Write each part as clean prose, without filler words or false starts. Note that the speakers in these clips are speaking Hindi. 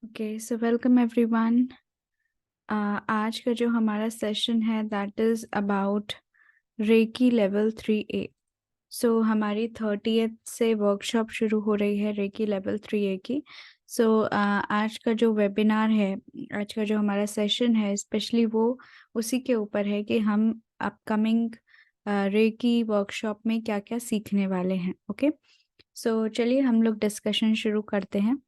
Okay so welcome everyone. आज का जो हमारा सेशन है that is about reiki level 3A। So हमारी 30th से वर्कशॉप शुरू हो रही है रेकी लेवल 3A की। सो आज का जो वेबिनार है, आज का जो हमारा सेशन है स्पेशली वो उसी के ऊपर है कि हम अपकमिंग रेकी वर्कशॉप में क्या क्या सीखने वाले हैं। ओके सो चलिए हम लोग डिस्कशन शुरू करते हैं।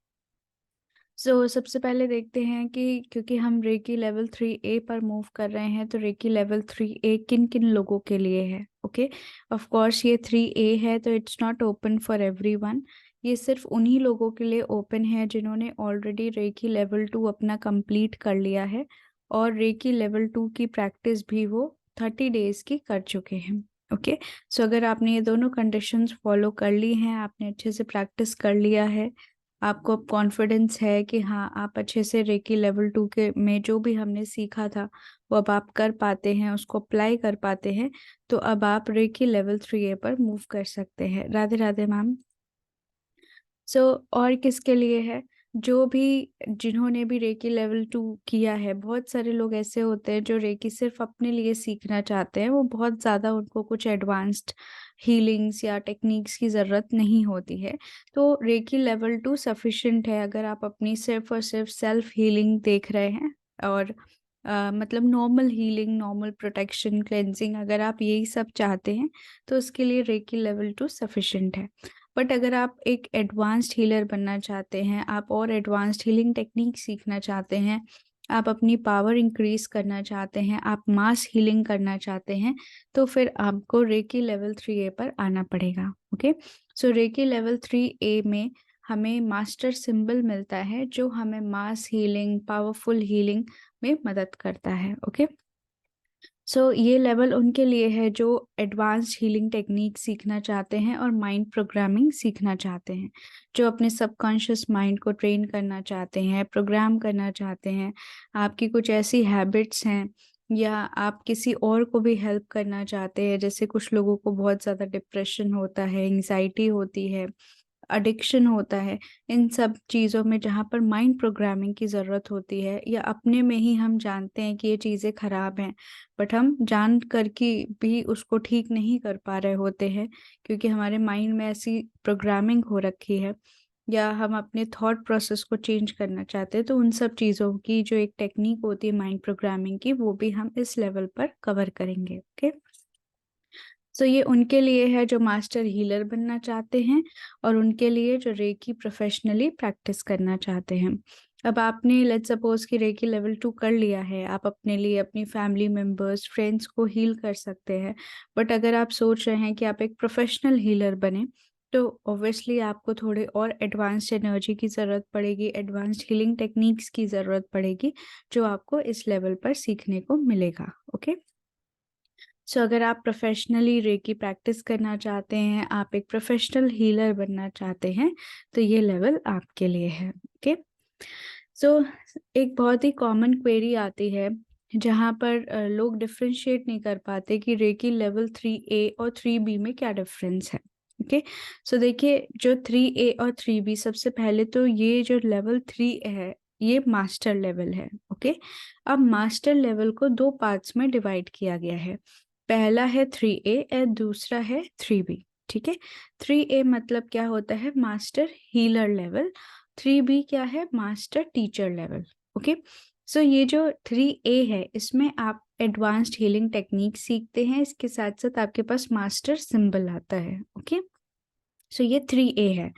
सबसे पहले देखते हैं कि क्योंकि हम रेकी लेवल 3A पर मूव कर रहे हैं तो रेकी लेवल 3A किन किन लोगों के लिए है। ओके ऑफ कोर्स ये 3A है तो it's not open for everyone. ये सिर्फ उन्हीं लोगों के लिए ओपन है जिन्होंने ऑलरेडी रेकी लेवल 2 अपना कंप्लीट कर लिया है और रेकी लेवल 2 की प्रैक्टिस भी वो 30 डेज की कर चुके हैं। ओके सो अगर आपने ये दोनों कंडीशंस फॉलो कर ली हैं, आपने अच्छे से प्रैक्टिस कर लिया है, आपको अब कॉन्फिडेंस है कि हाँ आप अच्छे से रेकी लेवल 2 के में जो भी हमने सीखा था वो अब आप कर पाते हैं, उसको अप्लाई कर पाते हैं, तो अब आप रेकी लेवल 3A पर मूव कर सकते हैं। राधे राधे मैम। और किसके लिए है? जो भी जिन्होंने भी रेकी लेवल 2 किया है, बहुत सारे लोग ऐसे होते हैं जो रेकी सिर्फ अपने लिए सीखना चाहते हैं, वो बहुत ज़्यादा उनको कुछ एडवांस्ड हीलिंग्स या टेक्निक्स की ज़रूरत नहीं होती है। तो रेकी लेवल 2 सफिशिएंट है अगर आप अपनी सिर्फ और सिर्फ सेल्फ हीलिंग देख रहे हैं और मतलब normal healing, normal protection, cleansing, अगर आप यही सब चाहते हैं तो उसके लिए रेकी लेवल 2 सफिशिएंट है। बट अगर आप एक एडवांस्ड हीलर बनना चाहते हैं, आप और एडवांस्ड हीलिंग टेक्निक सीखना चाहते हैं, आप अपनी पावर इंक्रीज करना चाहते हैं, आप मास हीलिंग करना चाहते हैं, तो फिर आपको रेकी लेवल 3A पर आना पड़ेगा। ओके रेकी लेवल 3A में हमें मास्टर सिंबल मिलता है जो हमें मास हीलिंग, पावरफुल हीलिंग में मदद करता है। ओके ये लेवल उनके लिए है जो एडवांस्ड हीलिंग टेक्निक सीखना चाहते हैं और माइंड प्रोग्रामिंग सीखना चाहते हैं, जो अपने सबकॉन्शियस माइंड को ट्रेन करना चाहते हैं, प्रोग्राम करना चाहते हैं। आपकी कुछ ऐसी हैबिट्स हैं या आप किसी और को भी हेल्प करना चाहते हैं, जैसे कुछ लोगों को बहुत ज़्यादा डिप्रेशन होता है, एंग्जाइटी होती है, एडिक्शन होता है, इन सब चीज़ों में जहाँ पर माइंड प्रोग्रामिंग की ज़रूरत होती है या अपने में ही हम जानते हैं कि ये चीज़ें ख़राब हैं बट हम जान कर के भी उसको ठीक नहीं कर पा रहे होते हैं क्योंकि हमारे माइंड में ऐसी प्रोग्रामिंग हो रखी है, या हम अपने थॉट प्रोसेस को चेंज करना चाहते हैं, तो उन सब चीज़ों की जो एक टेक्निक होती है माइंड प्रोग्रामिंग की, वो भी हम इस लेवल पर कवर करेंगे। ओके ये उनके लिए है जो मास्टर हीलर बनना चाहते हैं और उनके लिए जो रेकी प्रोफेशनली प्रैक्टिस करना चाहते हैं। अब आपने लेट्स सपोज कि रेकी लेवल 2 कर लिया है, आप अपने लिए, अपनी फैमिली मेम्बर्स, फ्रेंड्स को हील कर सकते हैं, बट अगर आप सोच रहे हैं कि आप एक प्रोफेशनल हीलर बने तो ऑब्वियसली आपको थोड़े और एडवांस्ड एनर्जी की ज़रूरत पड़ेगी, एडवांस्ड हीलिंग टेक्निक्स की ज़रूरत पड़ेगी, जो आपको इस लेवल पर सीखने को मिलेगा। ओके अगर आप प्रोफेशनली रेकी प्रैक्टिस करना चाहते हैं, आप एक प्रोफेशनल हीलर बनना चाहते हैं, तो ये लेवल आपके लिए है। ओके एक बहुत ही कॉमन क्वेरी आती है जहाँ पर लोग डिफ्रेंशिएट नहीं कर पाते कि रेकी लेवल 3A और 3B में क्या डिफरेंस है। ओके देखिए, जो 3A और 3B, सबसे पहले तो ये जो लेवल 3 है ये मास्टर लेवल है। ओके अब मास्टर लेवल को दो पार्ट्स में डिवाइड किया गया है। पहला है 3A और दूसरा है 3B। ठीक है 3A मतलब क्या होता है? Master healer level. 3B क्या है? Master teacher level. ओके ये जो 3A है इसमें आप एडवांस्ड हीलिंग टेक्निक सीखते हैं, इसके साथ साथ आपके पास मास्टर सिंबल आता है। ओके ये 3A है।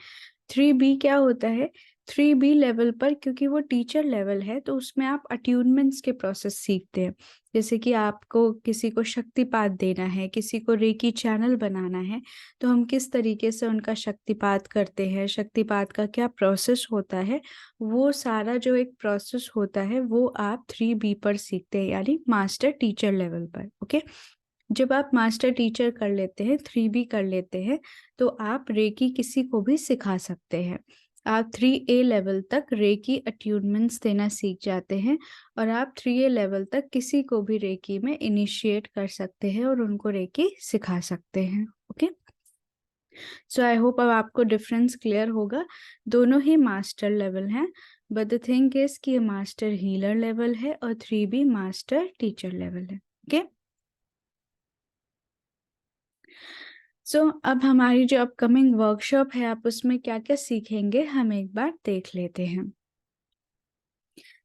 3B क्या होता है? 3B लेवल पर, क्योंकि वो टीचर लेवल है, तो उसमें आप अट्यूनमेंट्स के प्रोसेस सीखते हैं, जैसे कि आपको किसी को शक्तिपात देना है, किसी को रेकी चैनल बनाना है, तो हम किस तरीके से उनका शक्तिपात करते हैं, शक्तिपात का क्या प्रोसेस होता है, वो सारा जो एक प्रोसेस होता है वो आप 3B पर सीखते हैं, यानी मास्टर टीचर लेवल पर। ओके जब आप मास्टर टीचर कर लेते हैं, 3B कर लेते हैं, तो आप रेकी किसी को भी सिखा सकते हैं। आप 3A लेवल तक रेकी अट्यूनमेंट्स देना सीख जाते हैं और आप 3A लेवल तक किसी को भी रेकी में इनिशिएट कर सकते हैं और उनको रेकी सिखा सकते हैं। ओके आई होप अब आपको डिफरेंस क्लियर होगा। दोनों ही मास्टर लेवल हैं, बट द थिंग इज कि ये मास्टर हीलर लेवल है और 3 भी मास्टर टीचर लेवल है। ओके, सो अब हमारी जो अपकमिंग वर्कशॉप है, आप उसमें क्या क्या सीखेंगे हम एक बार देख लेते हैं।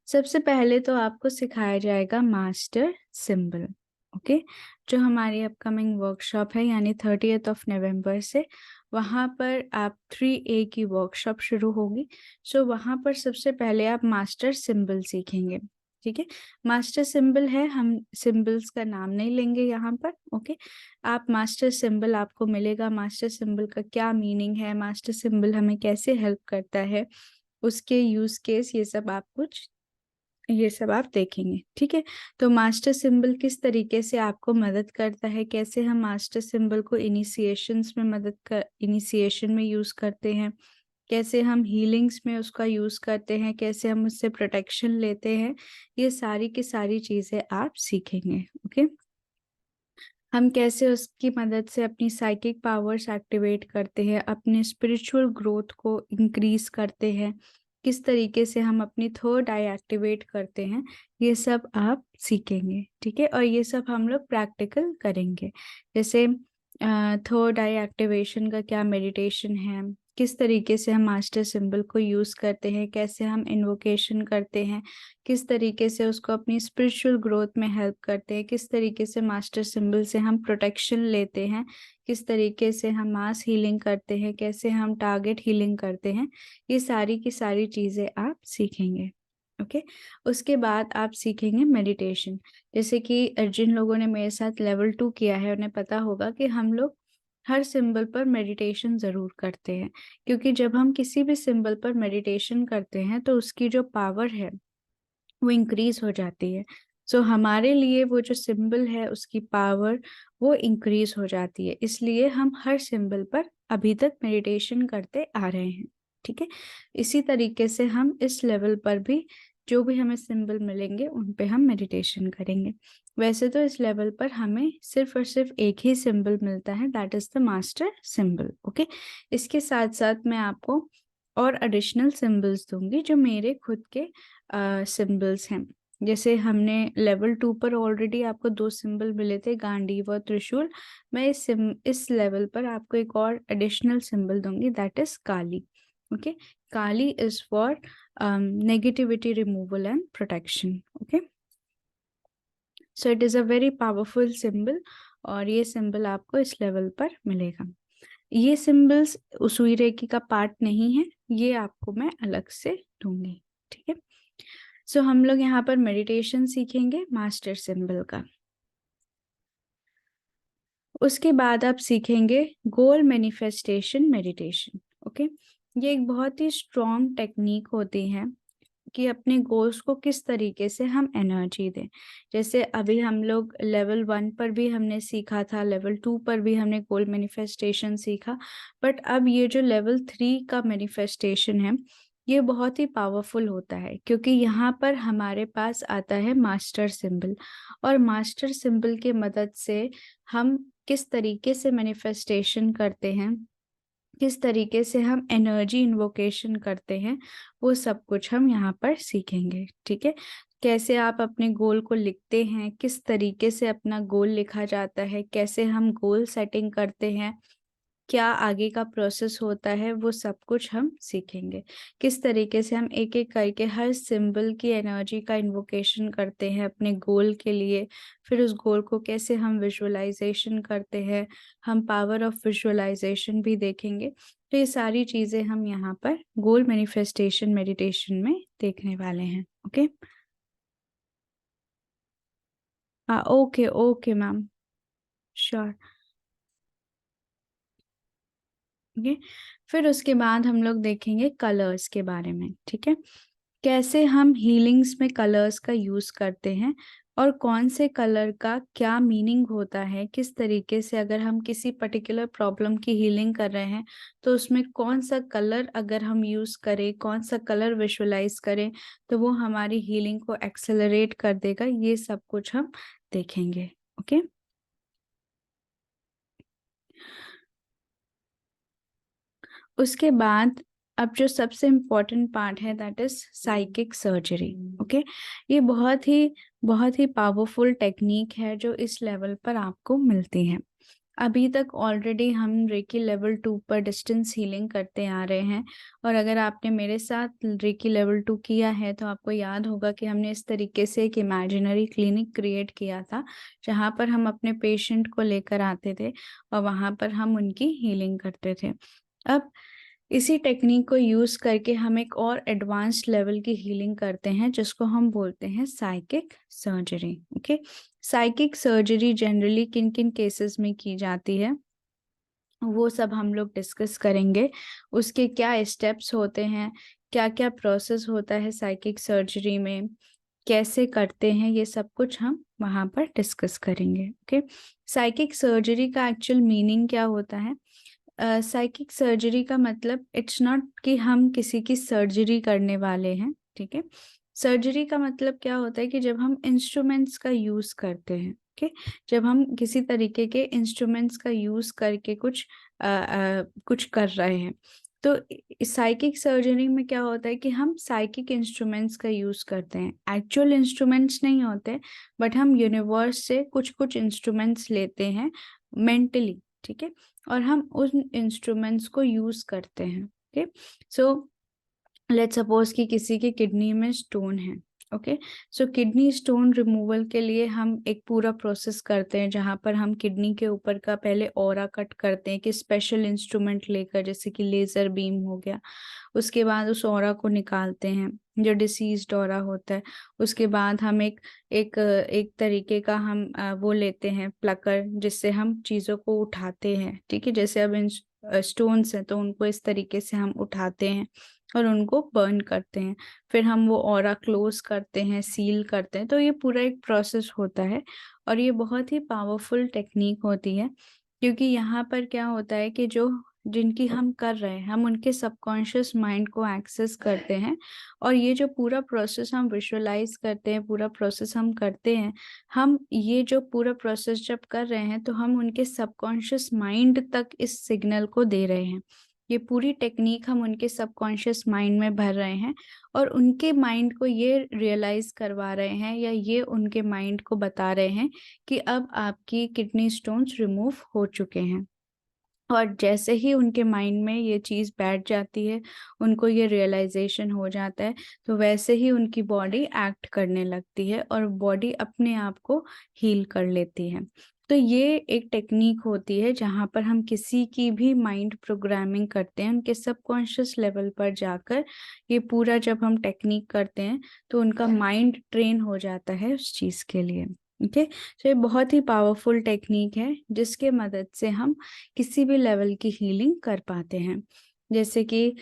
सबसे पहले तो आपको सिखाया जाएगा मास्टर सिंबल। ओके, जो हमारी अपकमिंग वर्कशॉप है यानी 30th नवंबर से, वहाँ पर आप 3A की वर्कशॉप शुरू होगी। सो वहाँ पर सबसे पहले आप मास्टर सिंबल सीखेंगे। ठीक है, मास्टर सिंबल है, हम सिंबल्स का नाम नहीं लेंगे यहाँ पर। ओके, आप मास्टर सिंबल आपको मिलेगा, मास्टर सिंबल का क्या मीनिंग है, मास्टर सिंबल हमें कैसे हेल्प करता है, उसके यूज केस, ये सब आप देखेंगे। ठीक है, तो मास्टर सिंबल किस तरीके से आपको मदद करता है, कैसे हम मास्टर सिंबल को इनिशिएशन में यूज करते हैं, कैसे हम हीलिंग्स में उसका यूज करते हैं, कैसे हम उससे प्रोटेक्शन लेते हैं, ये सारी की सारी चीजें आप सीखेंगे। ओके, हम कैसे उसकी मदद से अपनी साइकिक पावर्स एक्टिवेट करते हैं, अपने स्पिरिचुअल ग्रोथ को इंक्रीज करते हैं, किस तरीके से हम अपनी थर्ड आई एक्टिवेट करते हैं, ये सब आप सीखेंगे। ठीक है, और ये सब हम लोग प्रैक्टिकल करेंगे। जैसे थर्ड आई एक्टिवेशन का क्या मेडिटेशन है, किस तरीके से हम मास्टर सिंबल को यूज करते हैं, कैसे हम इन्वोकेशन करते हैं, किस तरीके से उसको अपनी स्पिरिचुअल ग्रोथ में हेल्प करते हैं, किस तरीके से मास्टर सिंबल से हम प्रोटेक्शन लेते हैं, किस तरीके से हम मास हीलिंग करते हैं, कैसे हम टारगेट हीलिंग करते हैं, ये सारी की सारी चीज़ें आप सीखेंगे। ओके, उसके बाद आप सीखेंगे मेडिटेशन। जैसे कि जिन लोगों ने मेरे साथ लेवल 2 किया है उन्हें पता होगा कि हम लोग हर सिंबल पर मेडिटेशन ज़रूर करते हैं, क्योंकि जब हम किसी भी सिंबल पर मेडिटेशन करते हैं तो उसकी जो पावर है वो इंक्रीज हो जाती है। सो हमारे लिए वो जो सिंबल है उसकी पावर वो इंक्रीज हो जाती है, इसलिए हम हर सिंबल पर अभी तक मेडिटेशन करते आ रहे हैं। ठीक है, इसी तरीके से हम इस लेवल पर भी जो भी हमें सिंबल मिलेंगे उन पे हम मेडिटेशन करेंगे। वैसे तो इस लेवल पर हमें सिर्फ और सिर्फ एक ही सिंबल मिलता है, that is the master symbol. Okay, इसके साथ साथ मैं आपको और एडिशनल सिंबल्स दूंगी जो मेरे खुद के सिंबल्स हैं। जैसे हमने लेवल 2 पर ऑलरेडी आपको 2 सिंबल मिले थे, गांडीव और त्रिशूल। मैं इस लेवल पर आपको एक और एडिशनल सिंबल दूंगी, that is Kali. Okay, Kali is for negativity removal and protection. Okay, so it is a very powerful symbol और ये सिंबल आपको इस लेवल पर मिलेगा। ये सिंबल्स उसूई रेकी का पार्ट नहीं है, ये आपको मैं अलग से दूंगी। ठीक है, सो हम लोग यहाँ पर मेडिटेशन सीखेंगे मास्टर सिंबल का। उसके बाद आप सीखेंगे गोल मैनिफेस्टेशन मेडिटेशन। ओके, ये एक बहुत ही स्ट्रॉन्ग टेक्निक होती है कि अपने गोल्स को किस तरीके से हम एनर्जी दें। जैसे अभी हम लोग लेवल 1 पर भी हमने सीखा था, लेवल 2 पर भी हमने गोल मैनिफेस्टेशन सीखा, बट अब ये जो लेवल 3 का मैनिफेस्टेशन है ये बहुत ही पावरफुल होता है, क्योंकि यहाँ पर हमारे पास आता है मास्टर सिंबल, और मास्टर सिंबल के मदद से हम किस तरीके से मैनिफेस्टेशन करते हैं, किस तरीके से हम एनर्जी इन्वोकेशन करते हैं, वो सब कुछ हम यहाँ पर सीखेंगे। ठीक है, कैसे आप अपने गोल को लिखते हैं, किस तरीके से अपना गोल लिखा जाता है, कैसे हम गोल सेटिंग करते हैं, क्या आगे का प्रोसेस होता है, वो सब कुछ हम सीखेंगे। किस तरीके से हम एक एक करके हर सिंबल की एनर्जी का इन्वोकेशन करते हैं अपने गोल के लिए, फिर उस गोल को कैसे हम विजुअलाइजेशन करते हैं, हम पावर ऑफ विजुअलाइजेशन भी देखेंगे। तो ये सारी चीज़ें हम यहाँ पर गोल मैनिफेस्टेशन मेडिटेशन में देखने वाले हैं। ओके, हाँ, okay okay ma'am, sure. Okay, फिर उसके बाद हम लोग देखेंगे कलर्स के बारे में। ठीक है, कैसे हम हीलिंग्स में कलर्स का यूज करते हैं और कौन से कलर का क्या मीनिंग होता है, किस तरीके से अगर हम किसी पर्टिकुलर प्रॉब्लम की हीलिंग कर रहे हैं तो उसमें कौन सा कलर अगर हम यूज करें, कौन सा कलर विजुअलाइज करें तो वो हमारी हीलिंग को एक्सेलरेट कर देगा, ये सब कुछ हम देखेंगे। ओके, उसके बाद अब जो सबसे इम्पोर्टेंट पार्ट है that is psychic surgery. Okay, ये बहुत ही पावरफुल टेक्निक है जो इस लेवल पर आपको मिलती है। अभी तक ऑलरेडी हम रेकी लेवल 2 पर डिस्टेंस हीलिंग करते आ रहे हैं, और अगर आपने मेरे साथ रेकी लेवल 2 किया है तो आपको याद होगा कि हमने इस तरीके से एक इमेजिनरी क्लिनिक क्रिएट किया था जहाँ पर हम अपने पेशेंट को लेकर आते थे और वहाँ पर हम उनकी हीलिंग करते थे। अब इसी टेक्निक को यूज करके हम एक और एडवांस्ड लेवल की हीलिंग करते हैं जिसको हम बोलते हैं psychic surgery. Okay, psychic surgery generally किन किन केसेस में की जाती है वो सब हम लोग डिस्कस करेंगे। उसके क्या स्टेप्स होते हैं, क्या क्या प्रोसेस होता है साइकिक सर्जरी में, कैसे करते हैं, ये सब कुछ हम वहाँ पर डिस्कस करेंगे। ओके, साइकिक सर्जरी का एक्चुअल मीनिंग क्या होता है? साइकिक सर्जरी का मतलब इट्स नॉट कि हम किसी की सर्जरी करने वाले हैं, ठीक है। सर्जरी का मतलब क्या होता है कि जब हम इंस्ट्रूमेंट्स का यूज करते हैं, ओके, जब हम किसी तरीके के इंस्ट्रूमेंट्स का यूज करके कुछ कर रहे हैं, तो साइकिक सर्जरी में क्या होता है कि हम साइकिक इंस्ट्रूमेंट्स का यूज करते हैं। एक्चुअल इंस्ट्रूमेंट्स नहीं होते, बट हम यूनिवर्स से कुछ कुछ इंस्ट्रूमेंट्स लेते हैं मेंटली, ठीक है, और हम उन इंस्ट्रूमेंट्स को यूज करते हैं। ओके, सो लेट्स सपोज कि किसी की किडनी में स्टोन है। ओके, सो किडनी स्टोन रिमूवल के लिए हम एक पूरा प्रोसेस करते हैं जहाँ पर हम किडनी के ऊपर का पहले ऑरा कट करते हैं कि स्पेशल इंस्ट्रूमेंट लेकर, जैसे कि लेजर बीम हो गया। उसके बाद उस ऑरा को निकालते हैं जो डिसीज्ड ऑरा होता है। उसके बाद हम एक तरीके का हम वो लेते हैं प्लकर, जिससे हम चीज़ों को उठाते हैं, ठीक है। जैसे अब इन स्टोन्स हैं तो उनको इस तरीके से हम उठाते हैं और उनको बर्न करते हैं। फिर हम वो ऑरा क्लोज करते हैं, सील करते हैं। तो ये पूरा एक प्रोसेस होता है और ये बहुत ही पावरफुल टेक्निक होती है, क्योंकि यहाँ पर क्या होता है कि जो जिनकी हम कर रहे हैं, हम उनके सबकॉन्शियस माइंड को एक्सेस करते हैं। और ये जो पूरा प्रोसेस हम विजुअलाइज करते हैं, पूरा प्रोसेस हम करते हैं, हम ये जो पूरा प्रोसेस जब कर रहे हैं तो हम उनके सबकॉन्शियस माइंड तक इस सिग्नल को दे रहे हैं। ये पूरी टेक्निक हम उनके सबकॉन्शियस माइंड में भर रहे हैं और उनके माइंड को ये रियलाइज करवा रहे हैं, या ये उनके माइंड को बता रहे हैं कि अब आपकी किडनी स्टोन्स रिमूव हो चुके हैं। और जैसे ही उनके माइंड में ये चीज़ बैठ जाती है, उनको ये रियलाइजेशन हो जाता है, तो वैसे ही उनकी बॉडी एक्ट करने लगती है और बॉडी अपने आप को हील कर लेती है। तो ये एक टेक्निक होती है जहाँ पर हम किसी की भी माइंड प्रोग्रामिंग करते हैं, उनके सबकॉन्शियस लेवल पर जाकर। ये पूरा जब हम टेक्निक करते हैं तो उनका माइंड ट्रेन हो जाता है उस चीज़ के लिए। ओके, तो ये बहुत ही पावरफुल टेक्निक है जिसके मदद से हम किसी भी लेवल की हीलिंग कर पाते हैं। जैसे कि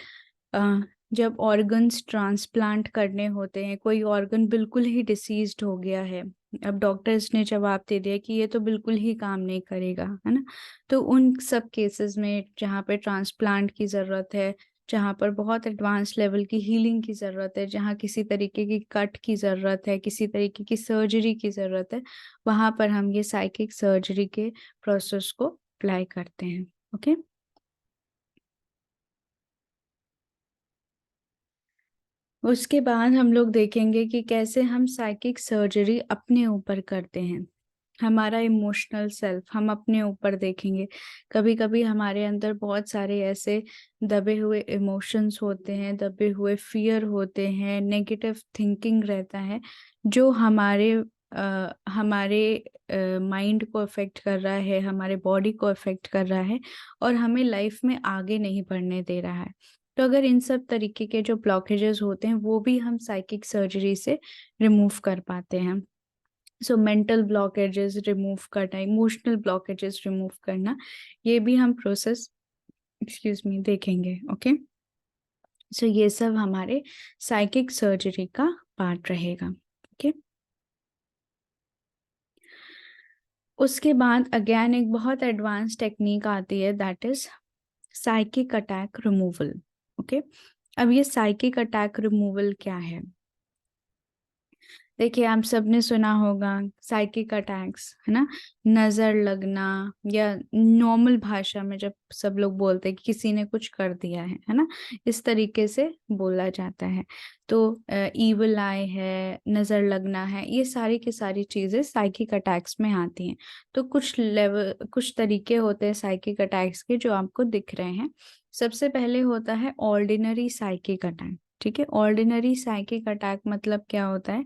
जब ऑर्गन्स ट्रांसप्लांट करने होते हैं, कोई ऑर्गन बिल्कुल ही डिसीज्ड हो गया है, अब डॉक्टर्स ने जवाब दे दिया कि ये तो बिल्कुल ही काम नहीं करेगा, है ना। तो उन सब केसेस में जहाँ पे ट्रांसप्लांट की ज़रूरत है, जहाँ पर बहुत एडवांस लेवल की हीलिंग की ज़रूरत है, जहाँ किसी तरीके की कट की ज़रूरत है, किसी तरीके की सर्जरी की ज़रूरत है, वहाँ पर हम ये साइकिक सर्जरी के प्रोसेस को अप्लाई करते हैं। ओके, उसके बाद हम लोग देखेंगे कि कैसे हम साइकिक सर्जरी अपने ऊपर करते हैं। हमारा इमोशनल सेल्फ हम अपने ऊपर देखेंगे। कभी कभी हमारे अंदर बहुत सारे ऐसे दबे हुए इमोशंस होते हैं, दबे हुए फियर होते हैं, नेगेटिव थिंकिंग रहता है, जो हमारे माइंड को अफेक्ट कर रहा है, हमारे बॉडी को अफेक्ट कर रहा है और हमें लाइफ में आगे नहीं बढ़ने दे रहा है। तो अगर इन सब तरीके के जो ब्लॉकेजेस होते हैं वो भी हम साइकिक सर्जरी से रिमूव कर पाते हैं। सो मेंटल ब्लॉकेजेस रिमूव करना, इमोशनल ब्लॉकेजेस रिमूव करना, ये भी हम प्रोसेस देखेंगे। ओके, सो ये सब हमारे साइकिक सर्जरी का पार्ट रहेगा। ओके, उसके बाद अगेन एक बहुत एडवांस टेक्निक आती है that is psychic attack removal. Okay, अब ये साइकिक अटैक रिमूवल क्या है? देखिए, आप सबने सुना होगा साइकिक अटैक्स, है ना, नजर लगना, या नॉर्मल भाषा में जब सब लोग बोलते हैं कि किसी ने कुछ कर दिया है ना, इस तरीके से बोला जाता है। तो ईवल आई है, नजर लगना है, ये सारी की सारी चीजें साइकिक अटैक्स में आती हैं। तो कुछ लेवल, कुछ तरीके होते हैं साइकिक अटैक्स के जो आपको दिख रहे हैं। सबसे पहले होता है ऑर्डिनरी साइकिक अटैक। ठीक है, ऑर्डिनरी साइकिक अटैक मतलब क्या होता है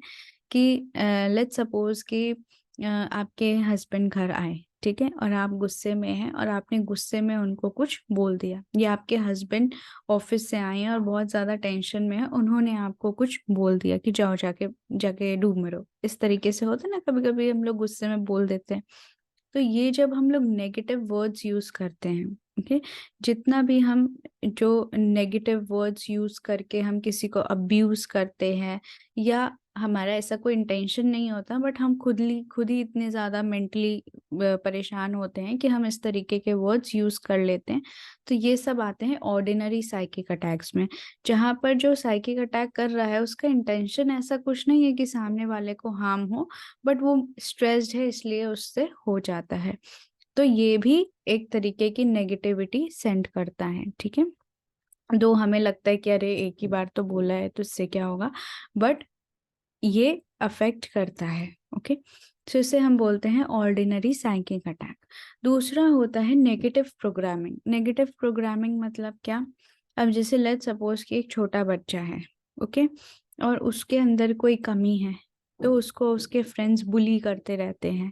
कि लेट्स सपोज कि आपके हस्बैंड घर आए, ठीक है, और आप गुस्से में हैं और आपने गुस्से में उनको कुछ बोल दिया, या आपके हस्बैंड ऑफिस से आए हैं और बहुत ज्यादा टेंशन में है, उन्होंने आपको कुछ बोल दिया कि जाओ जाके जाके डूब मरो। इस तरीके से होता है ना, कभी कभी हम लोग गुस्से में बोल देते हैं। तो ये जब हम लोग नेगेटिव वर्ड्स यूज करते हैं, ओके, जितना भी हम जो नेगेटिव वर्ड्स यूज करके हम किसी को अब्यूज करते हैं, या हमारा ऐसा कोई इंटेंशन नहीं होता, बट हम खुद ही इतने ज्यादा मेंटली परेशान होते हैं कि हम इस तरीके के वर्ड्स यूज कर लेते हैं। तो ये सब आते हैं ऑर्डिनरी साइकिक अटैक्स में, जहां पर जो साइकिक अटैक कर रहा है उसका इंटेंशन ऐसा कुछ नहीं है कि सामने वाले को हार्म हो, बट वो स्ट्रेस्ड है इसलिए उससे हो जाता है। तो ये भी एक तरीके की नेगेटिविटी सेंड करता है। ठीक है, दो हमें लगता है कि अरे एक ही बार तो बोला है तो इससे क्या होगा, बट ये अफेक्ट करता है। ओके, तो इसे हम बोलते हैं ऑर्डिनरी साइकिक अटैक। दूसरा होता है नेगेटिव प्रोग्रामिंग। नेगेटिव प्रोग्रामिंग मतलब क्या? अब जैसे लेट्स सपोज कि एक छोटा बच्चा है, ओके, और उसके अंदर कोई कमी है, तो उसको उसके फ्रेंड्स बुली करते रहते हैं,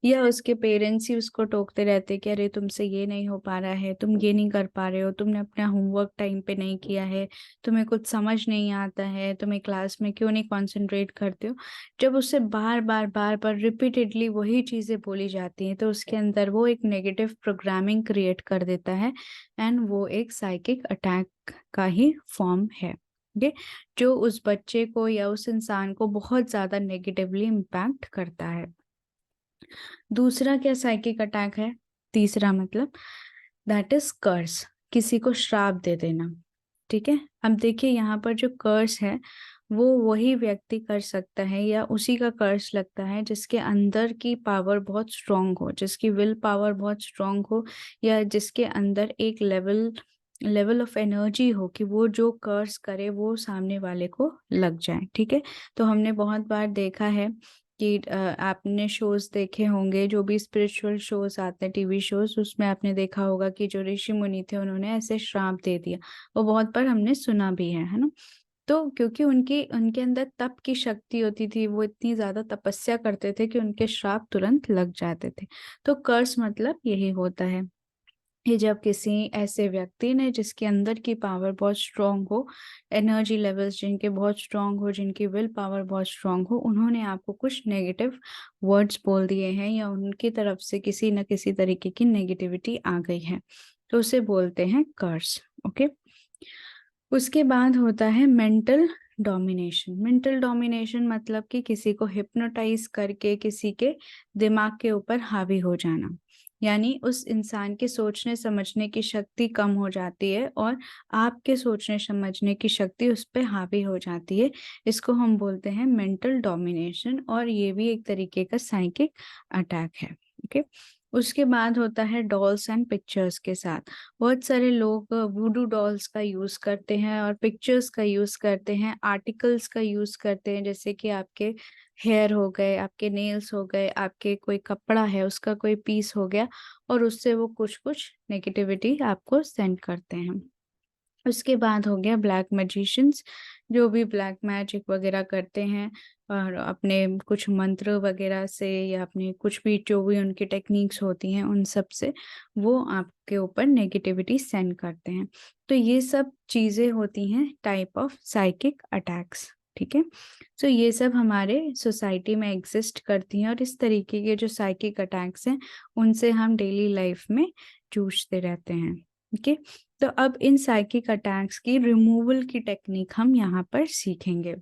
या उसके पेरेंट्स ही उसको टोकते रहते हैं कि अरे तुमसे ये नहीं हो पा रहा है, तुम ये नहीं कर पा रहे हो, तुमने अपना होमवर्क टाइम पे नहीं किया है, तुम्हें कुछ समझ नहीं आता है, तुम्हें क्लास में क्यों नहीं कंसंट्रेट करते हो। जब उससे बार बार रिपीटेडली वही चीजें बोली जाती हैं, तो उसके अंदर वो एक नेगेटिव प्रोग्रामिंग क्रिएट कर देता है, एंड वो एक साइकिक अटैक का ही फॉर्म है। ओके, जो उस बच्चे को या उस इंसान को बहुत ज्यादा नेगेटिवली इम्पैक्ट करता है। दूसरा क्या साइकिक अटैक है? तीसरा मतलब दैट इज कर्स, किसी को श्राप दे देना। ठीक है, अब देखिए यहाँ पर जो कर्स है वो वही व्यक्ति कर सकता है, या उसी का कर्स लगता है जिसके अंदर की पावर बहुत स्ट्रांग हो, जिसकी विल पावर बहुत स्ट्रांग हो, या जिसके अंदर एक लेवल लेवल ऑफ एनर्जी हो कि वो जो कर्स करे वो सामने वाले को लग जाए। ठीक है, तो हमने बहुत बार देखा है कि आपने शोज देखे होंगे, जो भी स्पिरिचुअल शोज आते हैं, टीवी शोज, उसमें आपने देखा होगा कि जो ऋषि मुनि थे उन्होंने ऐसे श्राप दे दिया। वो बहुत बार हमने सुना भी है ना। तो क्योंकि उनकी उनके अंदर तप की शक्ति होती थी, वो इतनी ज्यादा तपस्या करते थे कि उनके श्राप तुरंत लग जाते थे। तो कर्स मतलब यही होता है कि जब किसी ऐसे व्यक्ति ने जिसके अंदर की पावर बहुत स्ट्रांग हो, एनर्जी लेवल्स जिनके बहुत स्ट्रांग हो, जिनकी विल पावर बहुत स्ट्रांग हो, उन्होंने आपको कुछ नेगेटिव वर्ड्स बोल दिए हैं, या उनकी तरफ से किसी न किसी तरीके की नेगेटिविटी आ गई है, तो उसे बोलते हैं कर्स। ओके, उसके बाद होता है मेंटल डोमिनेशन। मेंटल डोमिनेशन मतलब कि किसी को हिप्नोटाइज करके किसी के दिमाग के ऊपर हावी हो जाना, यानी उस इंसान के सोचने समझने की शक्ति कम हो जाती है और आपके सोचने समझने की शक्ति उस पर हावी हो जाती है। इसको हम बोलते हैं मेंटल डोमिनेशन, और ये भी एक तरीके का साइकिक अटैक है। ओके, उसके बाद होता है डॉल्स एंड पिक्चर्स के साथ। बहुत सारे लोग वुडू डॉल्स का यूज करते हैं और पिक्चर्स का यूज करते हैं, आर्टिकल्स का यूज करते हैं, जैसे कि आपके हेयर हो गए, आपके नेल्स हो गए, आपके कोई कपड़ा है उसका कोई पीस हो गया, और उससे वो कुछ कुछ नेगेटिविटी आपको सेंड करते हैं। उसके बाद हो गया ब्लैक मैजिशियंस, जो भी ब्लैक मैजिक वगैरह करते हैं, और अपने कुछ मंत्र वगैरह से, या अपने कुछ भी जो भी उनकी टेक्निक्स होती हैं उन सब से वो आपके ऊपर नेगेटिविटी सेंड करते हैं। तो ये सब चीज़ें होती हैं टाइप ऑफ साइकिक अटैक्स। ठीक है, तो ये सब हमारे सोसाइटी में एग्जिस्ट करती हैं, और इस तरीके के जो साइकिक अटैक्स हैं उनसे हम डेली लाइफ में जूझते रहते हैं। ओके, तो अब इन साइकिक अटैक्स की रिमूवल की टेक्निक हम यहाँ पर सीखेंगे।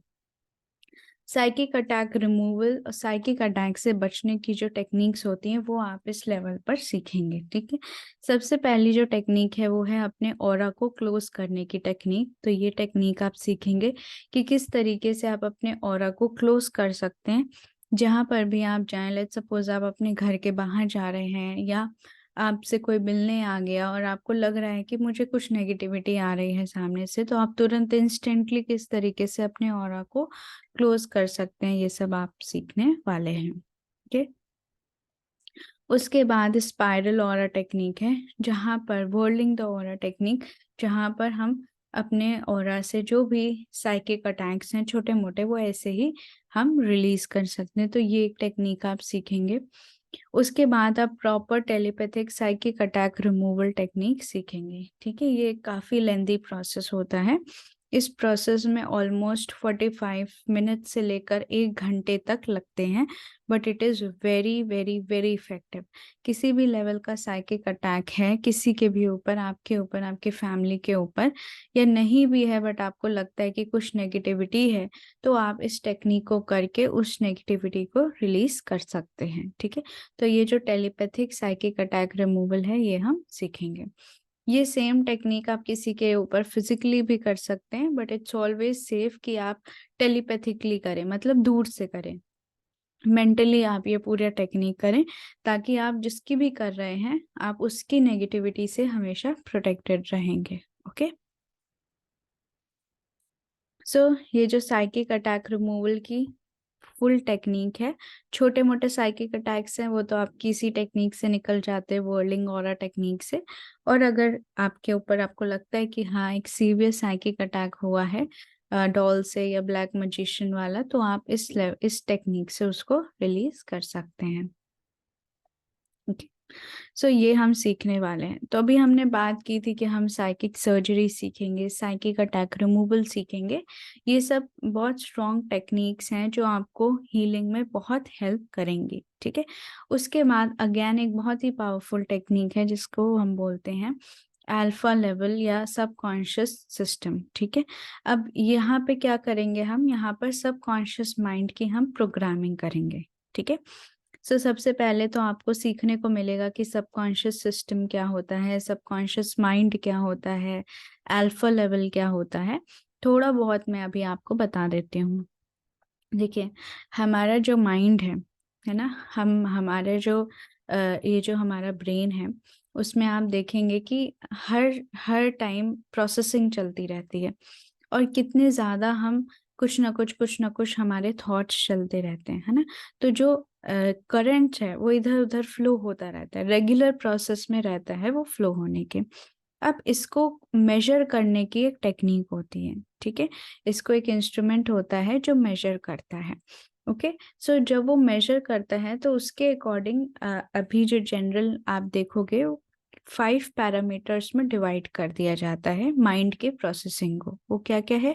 साइकिक अटैक रिमूवल और साइकिक अटैक से बचने की जो टेक्निक्स होती हैं वो आप इस लेवल पर सीखेंगे, ठीक है। सबसे पहली जो टेक्निक है वो है अपने ऑरा को क्लोज करने की टेक्निक। तो ये टेक्निक आप सीखेंगे कि किस तरीके से आप अपने ऑरा को क्लोज कर सकते हैं। जहाँ पर भी आप जाएं, लेट्स सपोज आप अपने घर के बाहर जा रहे हैं या आपसे कोई मिलने आ गया और आपको लग रहा है कि मुझे कुछ नेगेटिविटी आ रही है सामने से, तो आप तुरंत इंस्टेंटली किस तरीके से अपने ऑरा को क्लोज कर सकते हैं, ये सब आप सीखने वाले हैं, ठीक है। उसके बाद स्पाइरल ऑरा टेक्निक है, जहाँ पर व्हर्लिंग द ऑरा टेक्निक, जहाँ पर हम अपने ऑरा से जो भी साइकिक अटैक्स हैं छोटे मोटे वो ऐसे ही हम रिलीज कर सकते हैं। तो ये एक टेक्निक आप सीखेंगे। उसके बाद आप proper telepathic psychic attack removal technique सीखेंगे, ठीक है। ये काफ़ी लेंदी प्रोसेस होता है। इस प्रोसेस में ऑलमोस्ट 45 मिनट से लेकर 1 घंटे तक लगते हैं, but it is very very very effective. किसी भी लेवल का साइकिक अटैक है किसी के भी ऊपर, आपके ऊपर, आपके फैमिली के ऊपर, या नहीं भी है बट आपको लगता है कि कुछ नेगेटिविटी है, तो आप इस टेक्निक को करके उस नेगेटिविटी को रिलीज कर सकते हैं, ठीक है। तो ये जो टेलीपैथिक साइकिक अटैक रिमूवल है ये हम सीखेंगे। ये सेम टेक्निक आप किसी के ऊपर फिजिकली भी कर सकते हैं, बट इट्स ऑलवेज सेफ कि आप टेलीपैथिकली करें, मतलब दूर से करें। मेंटली आप ये पूरा टेक्निक करें ताकि आप जिसकी भी कर रहे हैं आप उसकी नेगेटिविटी से हमेशा प्रोटेक्टेड रहेंगे, ओके। सो ये जो साइकिक अटैक रिमूवल की फुल टेक्निक है, छोटे मोटे साइकिक अटैक्स हैं वो तो आप किसी टेक्निक से निकल जाते हैं, व्हर्लिंग ऑरा टेक्निक से। और अगर आपके ऊपर आपको लगता है कि हाँ एक सीवियर साइकिक अटैक हुआ है डॉल से या ब्लैक मैजिशियन वाला, तो आप इस टेक्निक से उसको रिलीज कर सकते हैं, ओके। सो ये हम सीखने वाले हैं। तो अभी हमने बात की थी कि हम साइकिक सर्जरी सीखेंगे, साइकिक अटैक रिमूवल सीखेंगे। ये सब बहुत स्ट्रॉन्ग टेक्निक्स हैं जो आपको हीलिंग में बहुत हेल्प करेंगी, ठीक है। उसके बाद अगेन एक बहुत ही पावरफुल टेक्निक है जिसको हम बोलते हैं अल्फा लेवल या सबकॉन्शियस सिस्टम, ठीक है। अब यहाँ पे क्या करेंगे हम, यहाँ पर सबकॉन्शियस माइंड की हम प्रोग्रामिंग करेंगे, ठीक है। सो सबसे पहले तो आपको सीखने को मिलेगा कि सबकॉन्शियस सिस्टम क्या होता है, सबकॉन्शियस माइंड क्या होता है, अल्फा लेवल क्या होता है। थोड़ा बहुत मैं अभी आपको बता देती हूँ। देखिए, हमारा जो माइंड है ना, हम हमारे जो ये जो हमारा ब्रेन है उसमें आप देखेंगे कि हर हर टाइम प्रोसेसिंग चलती रहती है, और कितने ज़्यादा हम कुछ ना कुछ हमारे थॉट्स चलते रहते हैं, है ना। तो जो करंट है वो इधर उधर फ्लो होता रहता है, रेगुलर प्रोसेस में रहता है वो फ्लो होने के। अब इसको मेजर करने की एक टेक्निक होती है, ठीक है। इसको एक इंस्ट्रूमेंट होता है जो मेजर करता है, ओके। सो जब वो मेजर करता है तो उसके अकॉर्डिंग अभी जो जनरल आप देखोगे 5 पैरामीटर्स में डिवाइड कर दिया जाता है माइंड के प्रोसेसिंग को। वो क्या क्या है,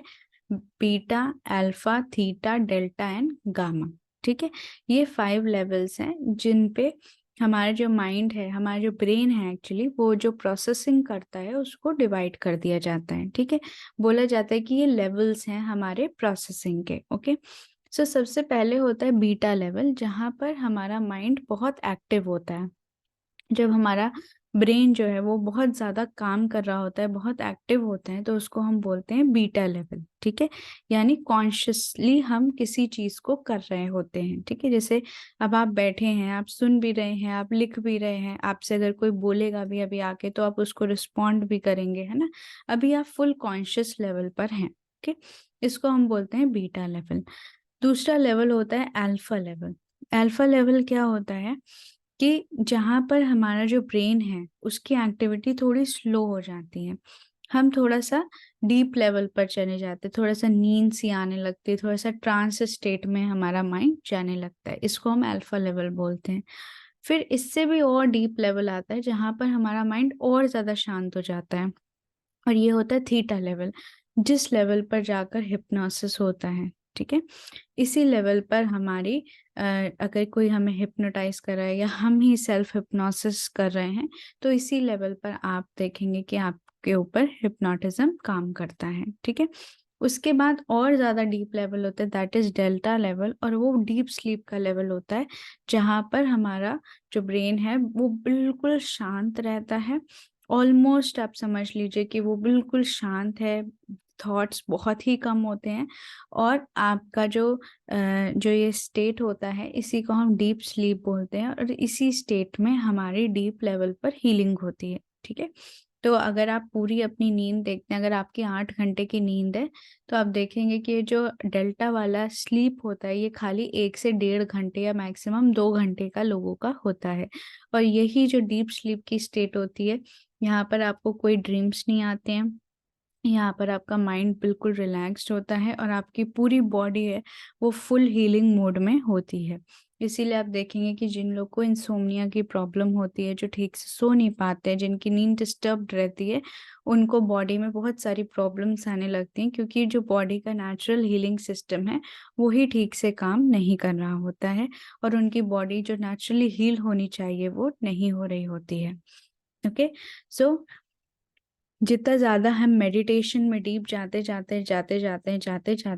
beta, alpha, theta, delta and gamma, ठीक है। ये 5 लेवल्स हैं जिन पे हमारा जो माइंड है, हमारा जो ब्रेन है एक्चुअली, वो जो प्रोसेसिंग करता है उसको डिवाइड कर दिया जाता है, ठीक है। बोला जाता है कि ये लेवल्स हैं हमारे प्रोसेसिंग के, ओके। सो सबसे पहले होता है बीटा लेवल, जहाँ पर हमारा माइंड बहुत एक्टिव होता है। जब हमारा ब्रेन जो है वो बहुत ज़्यादा काम कर रहा होता है, बहुत एक्टिव होता है, तो उसको हम बोलते हैं बीटा लेवल, ठीक है। यानी कॉन्शियसली हम किसी चीज़ को कर रहे होते हैं, ठीक है। जैसे अब आप बैठे हैं, आप सुन भी रहे हैं, आप लिख भी रहे हैं, आपसे अगर कोई बोलेगा भी अभी आके तो आप उसको रिस्पॉन्ड भी करेंगे, है ना। अभी आप फुल कॉन्शियस लेवल पर हैं, ठीक। इसको हम बोलते हैं बीटा लेवल। दूसरा लेवल होता है अल्फा लेवल। अल्फा लेवल क्या होता है कि जहाँ पर हमारा जो ब्रेन है उसकी एक्टिविटी थोड़ी स्लो हो जाती है, हम थोड़ा सा डीप लेवल पर चले जाते हैं, थोड़ा सा नींद सी आने लगती है, थोड़ा सा ट्रांस स्टेट में हमारा माइंड जाने लगता है, इसको हम अल्फा लेवल बोलते हैं। फिर इससे भी और डीप लेवल आता है जहाँ पर हमारा माइंड और ज़्यादा शांत हो जाता है, और ये होता है थीटा लेवल, जिस लेवल पर जाकर हिप्नोसिस होता है, ठीक है। इसी लेवल पर हमारी अगर कोई हमें हिप्नोटाइज कर रहा है या हम ही सेल्फ हिप्नोसिस कर रहे हैं, तो इसी लेवल पर आप देखेंगे कि आपके ऊपर हिप्नोटिज्म काम करता है, ठीक है। उसके बाद और ज़्यादा डीप लेवल होता है, दैट इज़ डेल्टा लेवल, और वो डीप स्लीप का लेवल होता है जहाँ पर हमारा जो ब्रेन है वो बिल्कुल शांत रहता है। ऑलमोस्ट आप समझ लीजिए कि वो बिल्कुल शांत है, थॉट्स बहुत ही कम होते हैं, और आपका जो ये स्टेट होता है इसी को हम डीप स्लीप बोलते हैं, और इसी स्टेट में हमारी डीप लेवल पर हीलिंग होती है। ठीक है, तो अगर आप पूरी अपनी नींद देखते हैं, अगर आपकी 8 घंटे की नींद है, तो आप देखेंगे कि ये जो डेल्टा वाला स्लीप होता है ये खाली 1 से 1.5 घंटे या मैक्सिमम 2 घंटे का लोगों का होता है। और यही जो डीप स्लीप की स्टेट होती है, यहाँ पर आपको कोई ड्रीम्स नहीं आते हैं, यहाँ पर आपका माइंड बिल्कुल रिलैक्स्ड होता है, और आपकी पूरी बॉडी है वो फुल हीलिंग मोड में होती है। इसीलिए आप देखेंगे कि जिन लोग को इंसोम्निया की प्रॉब्लम होती है, जो ठीक से सो नहीं पाते हैं, जिनकी नींद डिस्टर्ब्ड रहती है, उनको बॉडी में बहुत सारी प्रॉब्लम्स आने लगती हैं, क्योंकि जो बॉडी का नेचुरल हीलिंग सिस्टम है वो ही ठीक से काम नहीं कर रहा होता है, और उनकी बॉडी जो नेचुरली हील होनी चाहिए वो नहीं हो रही होती है। ओके, सो जितना ज़्यादा हम मेडिटेशन में डीप जाते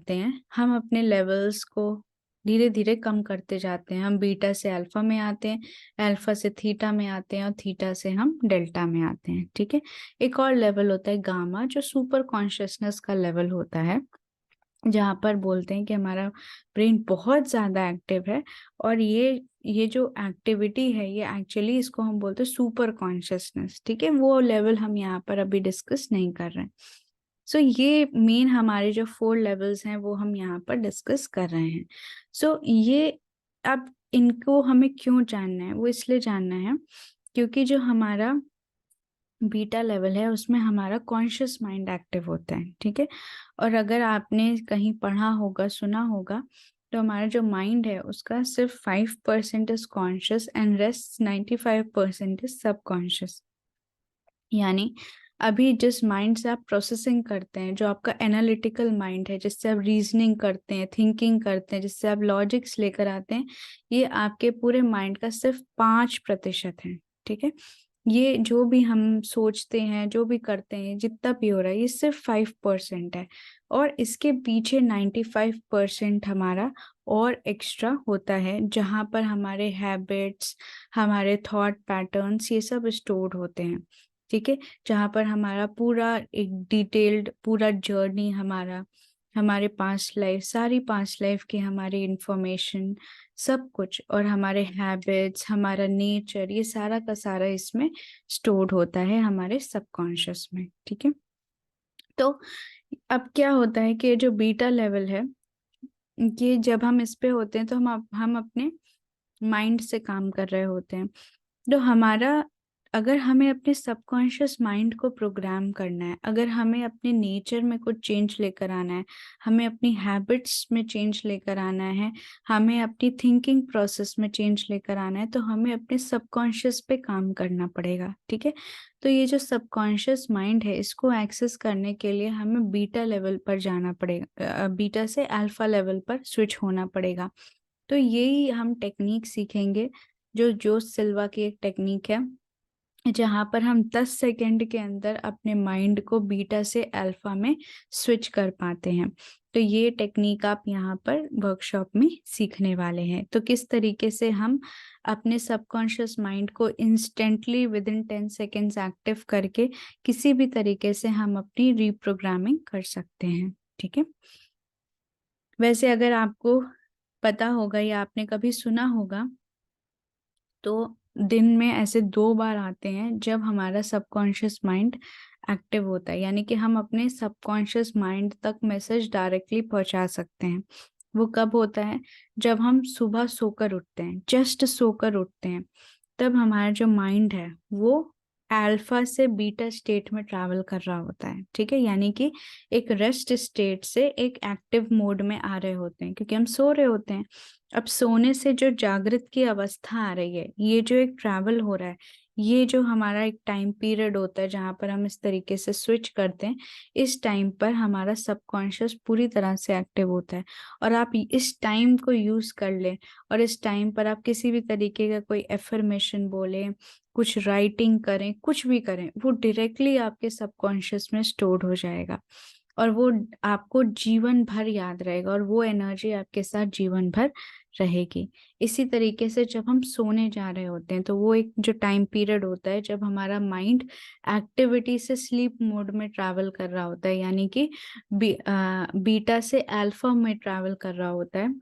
हैं, हम अपने लेवल्स को धीरे धीरे कम करते जाते हैं। हम बीटा से अल्फा में आते हैं, अल्फा से थीटा में आते हैं, और थीटा से हम डेल्टा में आते हैं। ठीक है, एक और लेवल होता है गामा, जो सुपर कॉन्शियसनेस का लेवल होता है, जहाँ पर बोलते हैं कि हमारा ब्रेन बहुत ज़्यादा एक्टिव है, और ये जो एक्टिविटी है ये एक्चुअली इसको हम बोलते हैं सुपर कॉन्शियसनेस। ठीक है, वो लेवल हम यहाँ पर अभी डिस्कस नहीं कर रहे हैं। सो ये मेन हमारे जो 4 लेवल्स हैं वो हम यहाँ पर डिस्कस कर रहे हैं। सो ये अब इनको हमें क्यों जानना है, वो इसलिए जानना है क्योंकि जो हमारा बीटा लेवल है उसमें हमारा कॉन्शियस माइंड एक्टिव होता है। ठीक है, और अगर आपने कहीं पढ़ा होगा, सुना होगा, तो हमारा जो माइंड है उसका सिर्फ 5% is conscious and rest 95% is subconscious. यानी अभी जिस माइंड से आप प्रोसेसिंग करते हैं, जो आपका एनालिटिकल माइंड है, जिससे आप रीजनिंग करते हैं, थिंकिंग करते हैं, जिससे आप लॉजिक्स लेकर आते हैं, ये आपके पूरे माइंड का सिर्फ 5% है। ठीक है, ये जो भी हम सोचते हैं, जो भी करते हैं, जितना भी हो रहा है, ये सिर्फ 5% है, और इसके पीछे 95% हमारा और एक्स्ट्रा होता है, जहाँ पर हमारे हैबिट्स, हमारे थॉट पैटर्न्स, ये सब स्टोर्ड होते हैं। ठीक है, जहाँ पर हमारा पूरा एक डिटेल्ड पूरा जर्नी, हमारे पास्ट लाइफ, सारी पास्ट लाइफ की हमारी इंफॉर्मेशन, सब कुछ, और हमारे हैबिट्स, हमारा नेचर, ये सारा का सारा इसमें स्टोर्ड होता है हमारे सबकॉन्शियस में। ठीक है, तो अब क्या होता है कि जो बीटा लेवल है, ये जब हम इस पे होते हैं तो हम अपने माइंड से काम कर रहे होते हैं। तो हमारा, अगर हमें अपने सबकॉन्शियस माइंड को प्रोग्राम करना है, अगर हमें अपने नेचर में कुछ चेंज लेकर आना है, हमें अपनी हैबिट्स में चेंज लेकर आना है, हमें अपनी थिंकिंग प्रोसेस में चेंज लेकर आना है, तो हमें अपने सबकॉन्शियस पे काम करना पड़ेगा। ठीक है, तो ये जो सबकॉन्शियस माइंड है इसको एक्सेस करने के लिए हमें बीटा लेवल पर जाना पड़ेगा, बीटा से अल्फा लेवल पर स्विच होना पड़ेगा। तो यही हम टेक्निक सीखेंगे, जो जोश सिल्वा की एक टेक्निक है, जहाँ पर हम 10 सेकंड के अंदर अपने माइंड को बीटा से अल्फा में स्विच कर पाते हैं। तो ये टेक्निक आप यहाँ पर वर्कशॉप में सीखने वाले हैं। तो किस तरीके से हम अपने सबकॉन्शियस माइंड को instantly with in 10 seconds active करके किसी भी तरीके से हम अपनी रीप्रोग्रामिंग कर सकते हैं। ठीक है, वैसे अगर आपको पता होगा या आपने कभी सुना होगा, तो दिन में ऐसे 2 बार आते हैं जब हमारा सबकॉन्शियस माइंड एक्टिव होता है, यानी कि हम अपने सबकॉन्शियस माइंड तक मैसेज डायरेक्टली पहुंचा सकते हैं। वो कब होता है? जब हम सुबह सोकर उठते हैं, जस्ट सोकर उठते हैं, तब हमारा जो माइंड है वो अल्फा से बीटा स्टेट में ट्रैवल कर रहा होता है। ठीक है, यानी कि एक रेस्ट स्टेट से एक एक्टिव मोड में आ रहे होते हैं, क्योंकि हम सो रहे होते हैं। अब सोने से जो जागृत की अवस्था आ रही है, ये जो एक ट्रैवल हो रहा है, ये जो हमारा एक टाइम पीरियड होता है जहाँ पर हम इस तरीके से स्विच करते हैं, इस टाइम पर हमारा सबकॉन्शियस पूरी तरह से एक्टिव होता है। और आप इस टाइम को यूज कर लें, और इस टाइम पर आप किसी भी तरीके का कोई एफर्मेशन बोलें, कुछ राइटिंग करें, कुछ भी करें, वो डायरेक्टली आपके सबकॉन्शियस में स्टोर्ड हो जाएगा। और वो आपको जीवन भर याद रहेगा और वो एनर्जी आपके साथ जीवन भर रहेगी। इसी तरीके से जब हम सोने जा रहे होते हैं तो वो एक जो टाइम पीरियड होता है जब हमारा माइंड एक्टिविटी से स्लीप मोड में ट्रैवल कर रहा होता है, यानी कि बीटा से अल्फा में ट्रैवल कर रहा होता है।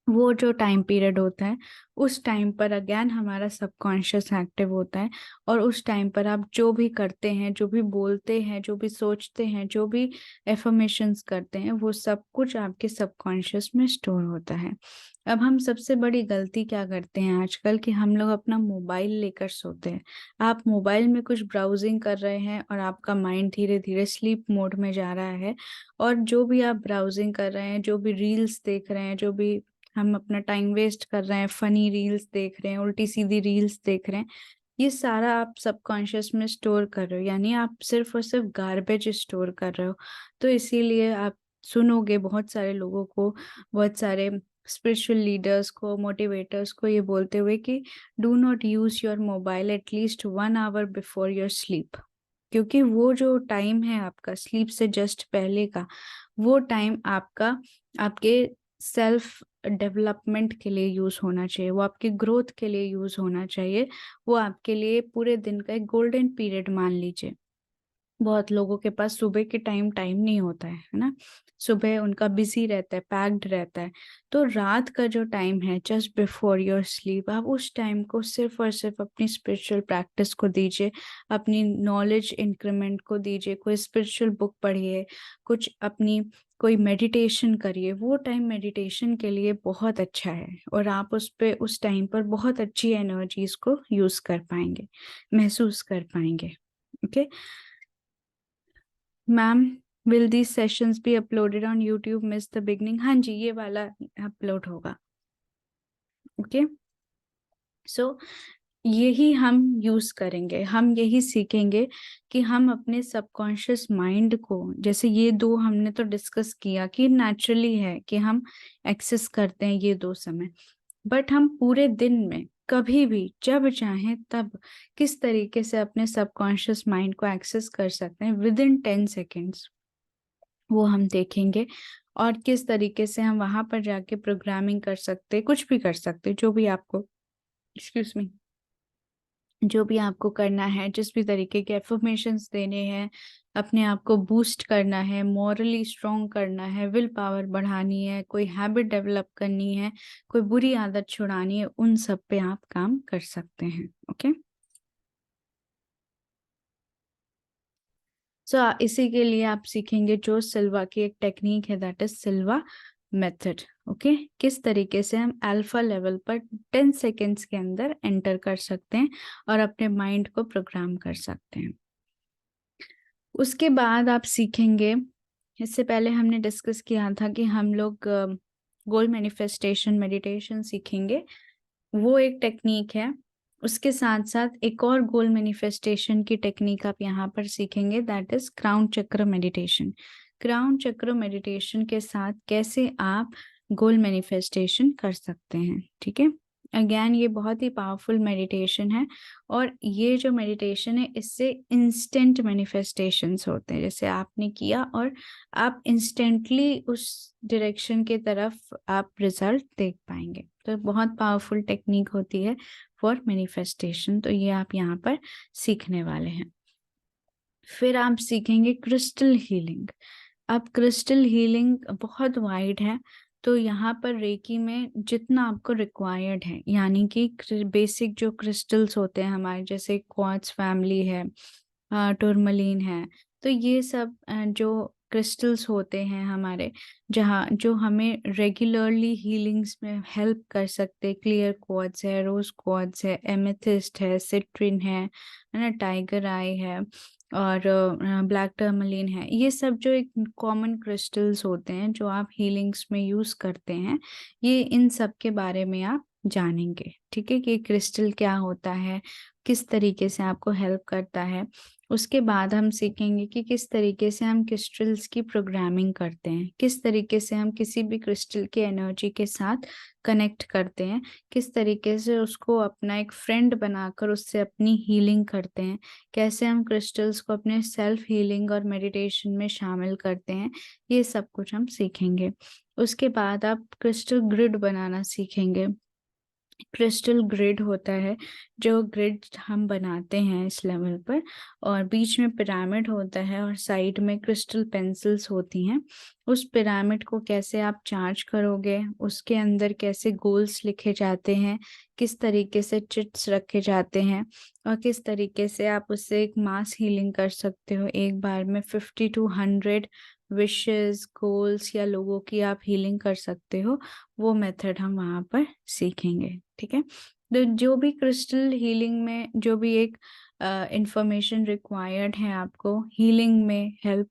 वो जो टाइम पीरियड होता है उस टाइम पर अगेन हमारा सबकॉन्शियस एक्टिव होता है, और उस टाइम पर आप जो भी करते हैं, जो भी बोलते हैं, जो भी सोचते हैं, जो भी एफर्मेशंस करते हैं, वो सब कुछ आपके सबकॉन्शियस में स्टोर होता है। अब हम सबसे बड़ी गलती क्या करते हैं आजकल कि हम लोग अपना मोबाइल लेकर सोते हैं। आप मोबाइल में कुछ ब्राउजिंग कर रहे हैं और आपका माइंड धीरे धीरे स्लीप मोड में जा रहा है, और जो भी आप ब्राउजिंग कर रहे हैं, जो भी रील्स देख रहे हैं, जो भी हम अपना टाइम वेस्ट कर रहे हैं, फनी रील्स देख रहे हैं, उल्टी सीधी रील्स देख रहे हैं, ये सारा आप सबकॉन्शियस में स्टोर कर रहे हो, यानी आप सिर्फ और सिर्फ गार्बेज स्टोर कर रहे हो। तो इसीलिए आप सुनोगे बहुत सारे लोगों को, बहुत सारे स्पिरिचुअल लीडर्स को, मोटिवेटर्स को ये बोलते हुए कि do not use your mobile at least 1 hour before your sleep, क्योंकि वो जो टाइम है आपका स्लीप से जस्ट पहले का, वो टाइम आपका आपके सेल्फ डेवलपमेंट के लिए यूज होना चाहिए, वो आपकी ग्रोथ के लिए यूज होना चाहिए, वो आपके लिए पूरे दिन का एक गोल्डन पीरियड मान लीजिए। बहुत लोगों के पास सुबह के टाइम टाइम नहीं होता है ना, सुबह उनका बिजी रहता है, पैक्ड रहता है। तो रात का जो टाइम है जस्ट बिफोर योर स्लीप, आप उस टाइम को सिर्फ और सिर्फ अपनी स्पिरिचुअल प्रैक्टिस को दीजिए, अपनी नॉलेज इंक्रीमेंट को दीजिए, कोई स्पिरिचुअल बुक पढ़िए, कुछ अपनी कोई मेडिटेशन करिए। वो टाइम मेडिटेशन के लिए बहुत अच्छा है और आप उस पे उस टाइम पर बहुत अच्छी एनर्जीज को यूज कर पाएंगे, महसूस कर पाएंगे। Okay ma'am, will these sessions be uploaded on YouTube miss the beginning? हाँ जी, ये वाला अपलोड होगा। ओके सो यही हम यूज करेंगे, हम यही सीखेंगे कि हम अपने सबकॉन्शियस माइंड को, जैसे ये दो हमने तो डिस्कस किया कि नेचुरली है कि हम एक्सेस करते हैं ये दो समय, बट हम पूरे दिन में कभी भी जब चाहें तब किस तरीके से अपने सबकॉन्शियस माइंड को एक्सेस कर सकते हैं विद इन 10 सेकेंड्स, वो हम देखेंगे। और किस तरीके से हम वहां पर जाके प्रोग्रामिंग कर सकते, कुछ भी कर सकते, जो भी आपको, एक्सक्यूज मी, जो भी आपको करना है, जिस भी तरीके के एफर्मेशंस देने हैं, अपने आप को बूस्ट करना है, मॉरली स्ट्रॉन्ग करना है, विल पावर बढ़ानी है, कोई हैबिट डेवलप करनी है, कोई बुरी आदत छुड़ानी है, उन सब पे आप काम कर सकते हैं। ओके सो इसी के लिए आप सीखेंगे जो सिल्वा की एक टेक्निक है, that is Silva method. Okay किस तरीके से हम अल्फा लेवल पर 10 सेकेंड्स के अंदर एंटर कर सकते हैं और अपने माइंड को प्रोग्राम कर सकते हैं। उसके बाद आप सीखेंगे, इससे पहले हमने डिस्कस किया था कि हम लोग गोल मैनिफेस्टेशन मेडिटेशन सीखेंगे, वो एक टेक्निक है। उसके साथ साथ एक और गोल मैनिफेस्टेशन की टेक्निक आप यहाँ पर सीखेंगे, दैट इज क्राउन चक्र मेडिटेशन। क्राउन चक्र मेडिटेशन के साथ कैसे आप गोल मैनिफेस्टेशन कर सकते हैं। ठीक है, अगेन ये बहुत ही पावरफुल मेडिटेशन है, और ये जो मेडिटेशन है इससे इंस्टेंट मैनिफेस्टेशंस होते हैं, जैसे आपने किया और आप इंस्टेंटली उस डायरेक्शन के तरफ आप रिजल्ट देख पाएंगे। तो बहुत पावरफुल टेक्निक होती है फॉर मैनिफेस्टेशन, तो ये आप यहाँ पर सीखने वाले हैं। फिर आप सीखेंगे क्रिस्टल हीलिंग। अब क्रिस्टल हीलिंग बहुत वाइड है, तो यहाँ पर रेकी में जितना आपको रिक्वायर्ड है, यानी कि बेसिक जो क्रिस्टल्स होते हैं हमारे, जैसे क्वार्ट्ज फैमिली है, टूरमलीन है, तो ये सब जो क्रिस्टल्स होते हैं हमारे, जहाँ जो हमें रेगुलरली हीलिंग्स में हेल्प कर सकते, क्लियर क्वार्ट्ज है, रोज क्वार्ट्ज है, एमेथिस्ट है, सिट्रिन है ना, टाइगर आई है, और ब्लैक टर्मलिन है। ये सब जो एक कॉमन क्रिस्टल्स होते हैं जो आप हीलिंग्स में यूज करते हैं, ये इन सब के बारे में आप जानेंगे। ठीक है कि क्रिस्टल क्या होता है, किस तरीके से आपको हेल्प करता है, उसके बाद हम सीखेंगे कि किस तरीके से हम क्रिस्टल्स की प्रोग्रामिंग करते हैं, किस तरीके से हम किसी भी क्रिस्टल की एनर्जी के साथ कनेक्ट करते हैं, किस तरीके से उसको अपना एक फ्रेंड बनाकर उससे अपनी हीलिंग करते हैं, कैसे हम क्रिस्टल्स को अपने सेल्फ हीलिंग और मेडिटेशन में शामिल करते हैं, ये सब कुछ हम सीखेंगे। उसके बाद आप क्रिस्टल ग्रिड बनाना सीखेंगे। क्रिस्टल ग्रिड होता है जो ग्रिड हम बनाते हैं इस लेवल पर, और बीच में पिरामिड होता है और साइड में क्रिस्टल पेंसिल्स होती हैं। उस पिरामिड को कैसे आप चार्ज करोगे, उसके अंदर कैसे गोल्स लिखे जाते हैं, किस तरीके से चिट्स रखे जाते हैं, और किस तरीके से आप उससे एक मास हीलिंग कर सकते हो। एक बार में 50 to 100 विशेस, गोल्स या लोगों की आप हीलिंग कर सकते हो। वो मेथड हम वहाँ पर सीखेंगे। ठीक है, तो जो भी क्रिस्टल हीलिंग में जो भी एक इंफॉर्मेशन रिक्वायर्ड है आपको हीलिंग में हेल्प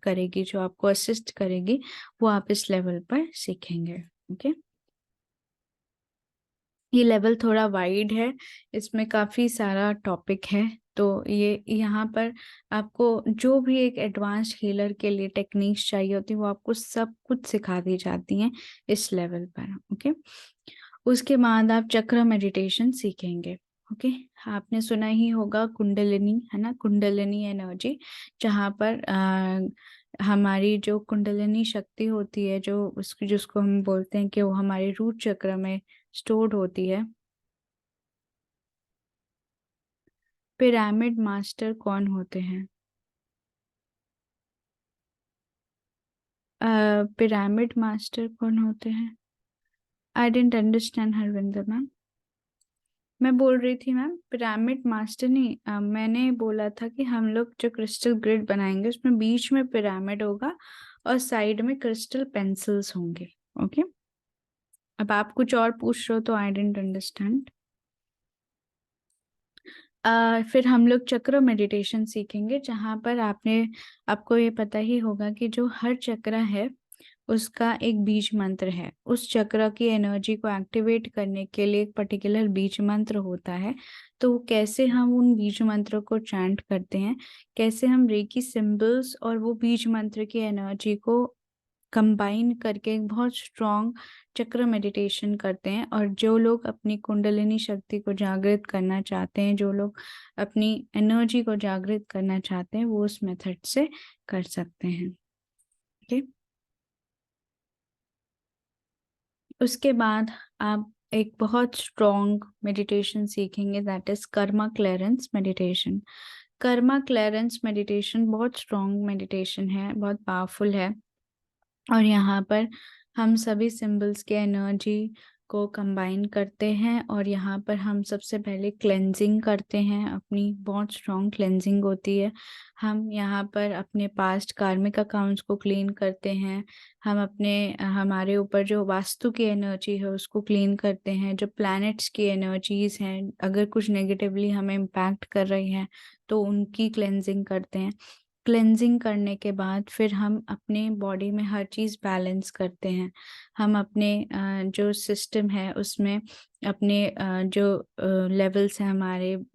करेगी, जो आपको असिस्ट करेगी, वो आप इस लेवल पर सीखेंगे। ओके, ये लेवल थोड़ा वाइड है, इसमें काफ़ी सारा टॉपिक है। तो ये यहाँ पर आपको जो भी एक एडवांस्ड हीलर के लिए टेक्निक्स चाहिए होती है वो आपको सब कुछ सिखा दी जाती हैं इस लेवल पर। ओके, उसके बाद आप चक्र मेडिटेशन सीखेंगे। ओके, आपने सुना ही होगा कुंडलिनी, है ना, कुंडलिनी एनर्जी, जहाँ पर हमारी जो कुंडलिनी शक्ति होती है, जो उसकी जिसको हम बोलते हैं कि वो हमारे रूट चक्र में स्टोर्ड होती है। पिरामिड मास्टर कौन होते हैं? पिरामिड मास्टर कौन होते हैं? आई डेंट अंडरस्टैंड हरविंदर मैम। मैं बोल रही थी मैम, पिरामिड मास्टर नहीं, मैंने बोला था कि हम लोग जो क्रिस्टल ग्रिड बनाएंगे उसमें बीच में पिरामिड होगा और साइड में क्रिस्टल पेंसिल्स होंगे। ओके, अब आप कुछ और पूछ रहे हो तो आई डेंट अंडरस्टैंड। फिर हम लोग चक्र मेडिटेशन सीखेंगे, जहाँ पर आपको ये पता ही होगा कि जो हर चक्र है उसका एक बीज मंत्र है। उस चक्र की एनर्जी को एक्टिवेट करने के लिए एक पर्टिकुलर बीज मंत्र होता है। तो कैसे हम उन बीज मंत्रों को चैंट करते हैं, कैसे हम रेकी सिंबल्स और वो बीज मंत्र की एनर्जी को कंबाइन करके एक बहुत स्ट्रॉन्ग चक्र मेडिटेशन करते हैं। और जो लोग अपनी कुंडलिनी शक्ति को जागृत करना चाहते हैं, जो लोग अपनी एनर्जी को जागृत करना चाहते हैं, वो उस मेथड से कर सकते हैं। ओके, उसके बाद आप एक बहुत स्ट्रॉन्ग मेडिटेशन सीखेंगे, that is Karma clearance meditation. Karma clearance meditation बहुत स्ट्रॉन्ग मेडिटेशन है, बहुत पावरफुल है। और यहाँ पर हम सभी सिंबल्स के एनर्जी को कंबाइन करते हैं, और यहाँ पर हम सबसे पहले क्लेंजिंग करते हैं, अपनी बहुत स्ट्रॉन्ग क्लेंजिंग होती है। हम यहाँ पर अपने पास्ट कार्मिक अकाउंट्स को क्लीन करते हैं, हम हमारे ऊपर जो वास्तु की एनर्जी है उसको क्लीन करते हैं, जो प्लैनेट्स की एनर्जीज हैं अगर कुछ नेगेटिवली हमें इम्पैक्ट कर रही हैं तो उनकी क्लेंजिंग करते हैं। क्लेंजिंग करने के बाद फिर हम अपने बॉडी में हर चीज़ बैलेंस करते हैं। हम अपने जो सिस्टम है उसमें अपने जो लेवल्स हैं हमारे,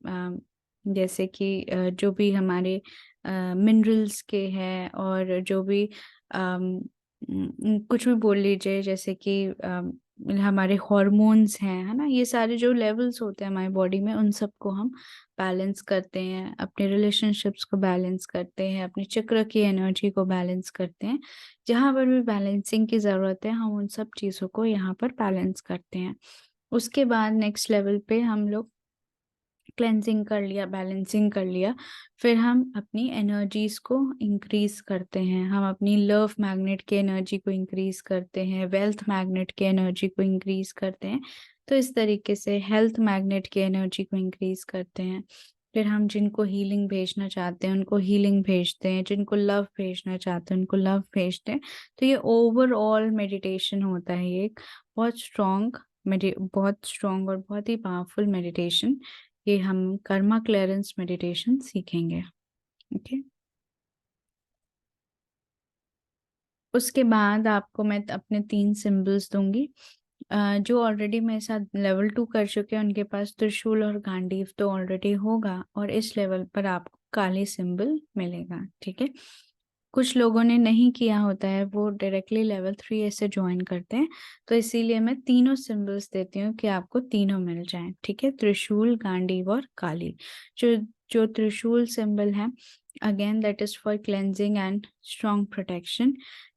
जैसे कि जो भी हमारे मिनरल्स के हैं, और जो भी कुछ भी बोल लीजिए, जैसे कि हमारे हॉर्मोन्स हैं, है ना, ये सारे जो लेवल्स होते हैं हमारी बॉडी में, उन सबको हम बैलेंस करते हैं, अपने रिलेशनशिप्स को बैलेंस करते हैं, अपने चक्र की एनर्जी को बैलेंस करते हैं। जहाँ पर भी बैलेंसिंग की ज़रूरत है हम उन सब चीज़ों को यहाँ पर बैलेंस करते हैं। उसके बाद नेक्स्ट लेवल पे हम लोग क्लेंजिंग कर लिया, बैलेंसिंग कर लिया, फिर हम अपनी एनर्जीज को इंक्रीज करते हैं। हम अपनी लव मैग्नेट की एनर्जी को इंक्रीज करते हैं, वेल्थ मैग्नेट की एनर्जी को इंक्रीज करते हैं। तो इस तरीके से हेल्थ मैग्नेट की एनर्जी को इंक्रीज करते हैं। फिर हम जिनको हीलिंग भेजना चाहते हैं उनको हीलिंग भेजते हैं, जिनको लव भेजना चाहते हैं उनको लव भेजते हैं। तो ये ओवरऑल मेडिटेशन होता है, ये एक बहुत स्ट्रॉन्ग और बहुत ही पावरफुल मेडिटेशन। ये हम कर्मा क्लियरेंस मेडिटेशन सीखेंगे। ओके, उसके बाद आपको मैं अपने 3 सिंबल्स दूंगी। जो ऑलरेडी मेरे साथ लेवल 2 कर चुके हैं उनके पास त्रिशूल और गांडीव तो ऑलरेडी होगा, और इस लेवल पर आपको काली सिंबल मिलेगा। ठीक है, कुछ लोगों ने नहीं किया होता है, वो डायरेक्टली लेवल 3 ऐसे ज्वाइन करते हैं, तो इसीलिए मैं तीनों सिंबल्स देती हूँ कि आपको तीनों मिल जाएं। ठीक है, त्रिशूल, गांडीव और काली। जो जो त्रिशूल सिंबल है, again that is for cleansing and strong protection.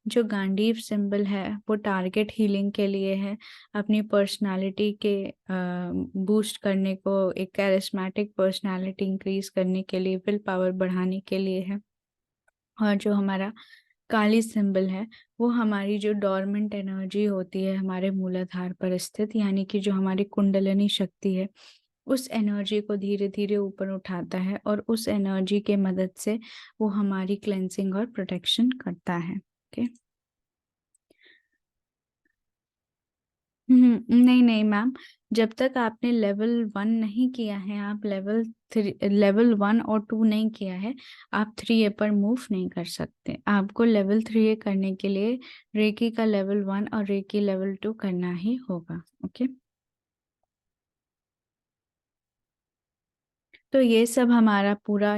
जो गांडीव सिंबल है वो टारगेट हीलिंग के लिए है, अपनी पर्सनालिटी के बूस्ट करने को, एक कैरिस्मेटिक पर्सनालिटी इंक्रीज करने के लिए, विल पावर बढ़ाने के लिए है। और जो हमारा काली सिंबल है वो हमारी जो डोरमेंट एनर्जी होती है हमारे मूलाधार पर स्थित, यानी कि जो हमारी कुंडलिनी शक्ति है, उस एनर्जी को धीरे धीरे ऊपर उठाता है, और उस एनर्जी के मदद से वो हमारी क्लेंसिंग और प्रोटेक्शन करता है। ओके। नहीं नहीं मैम, जब तक आपने लेवल 1 नहीं किया है, आप लेवल 1 और 2 नहीं किया है, आप 3A पर मूव नहीं कर सकते। आपको लेवल 3A करने के लिए रेकी का लेवल 1 और रेकी लेवल 2 करना ही होगा। ओके, तो ये सब हमारा पूरा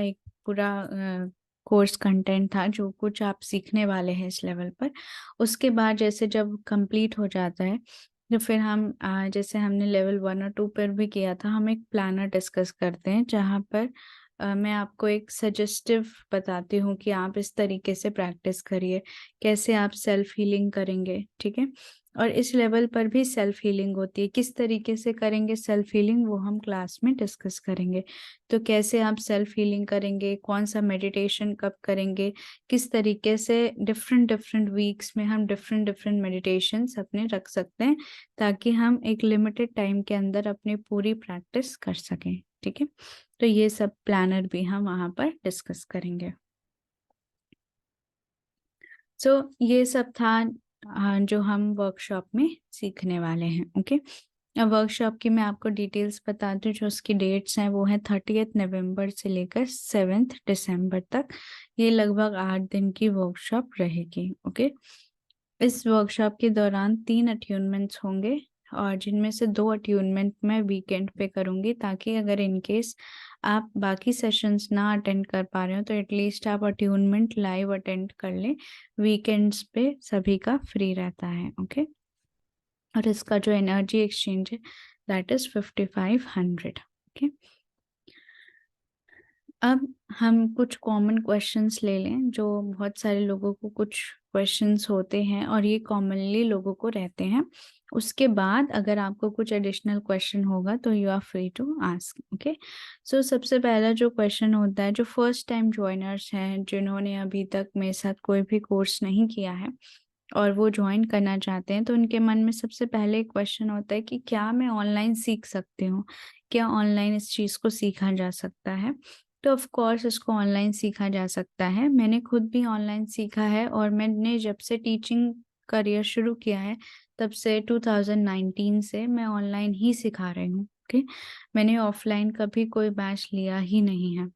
कोर्स कंटेंट था, जो कुछ आप सीखने वाले हैं इस लेवल पर। उसके बाद जैसे जब कंप्लीट हो जाता है, तो फिर हम जैसे हमने लेवल 1 और 2 पर भी किया था, हम एक प्लानर डिस्कस करते हैं, जहाँ पर मैं आपको एक सजेस्टिव बताती हूँ कि आप इस तरीके से प्रैक्टिस करिए, कैसे आप सेल्फ हीलिंग करेंगे। ठीक है, और इस लेवल पर भी सेल्फ हीलिंग होती है, किस तरीके से करेंगे सेल्फ हीलिंग वो हम क्लास में डिस्कस करेंगे। तो कैसे आप सेल्फ हीलिंग करेंगे, कौन सा मेडिटेशन कब करेंगे, किस तरीके से डिफरेंट डिफरेंट वीक्स में हम डिफरेंट डिफरेंट मेडिटेशंस अपने रख सकते हैं, ताकि हम एक लिमिटेड टाइम के अंदर अपनी पूरी प्रैक्टिस कर सकें। ठीक है, तो ये सब प्लानर भी हम वहाँ पर डिस्कस करेंगे। सो ये सब था जो हम वर्कशॉप में सीखने वाले हैं। ओके, अब वर्कशॉप की मैं आपको डिटेल्स बता दूं। जो उसकी डेट्स हैं वो है 30 नवंबर से लेकर 7 दिसंबर तक। ये लगभग 8 दिन की वर्कशॉप रहेगी। ओके, इस वर्कशॉप के दौरान 3 अट्यूनमेंट्स होंगे, और जिनमें से 2 अट्यूनमेंट मैं वीकेंड पे करूँगी, ताकि अगर इन केस आप बाकी सेशंस ना अटेंड कर पा रहे हो तो एटलीस्ट आप अट्यूनमेंट लाइव अटेंड कर लें। वीकेंड्स पे सभी का फ्री रहता है। ओके, और इसका जो एनर्जी एक्सचेंज है दैट इज 5500। ओके, अब हम कुछ कॉमन क्वेश्चंस ले लें, जो बहुत सारे लोगों को कुछ क्वेश्चंस होते हैं और ये कॉमनली लोगों को रहते हैं। उसके बाद अगर आपको कुछ एडिशनल क्वेश्चन होगा तो you are free to ask. Okay, so सबसे पहला जो क्वेश्चन होता है, जो फर्स्ट टाइम ज्वाइनर्स हैं, जिन्होंने अभी तक मेरे साथ कोई भी कोर्स नहीं किया है और वो ज्वाइन करना चाहते हैं, तो उनके मन में सबसे पहले क्वेश्चन होता है कि क्या मैं ऑनलाइन सीख सकती हूँ, क्या ऑनलाइन इस चीज़ को सीखा जा सकता है। तो ऑफ कोर्स इसको ऑनलाइन सीखा जा सकता है। मैंने खुद भी ऑनलाइन सीखा है, और मैंने जब से टीचिंग करियर शुरू किया है तब से 2019 से मैं ऑनलाइन ही सिखा रही हूँ। ओके, मैंने ऑफलाइन कभी कोई बैच लिया ही नहीं है।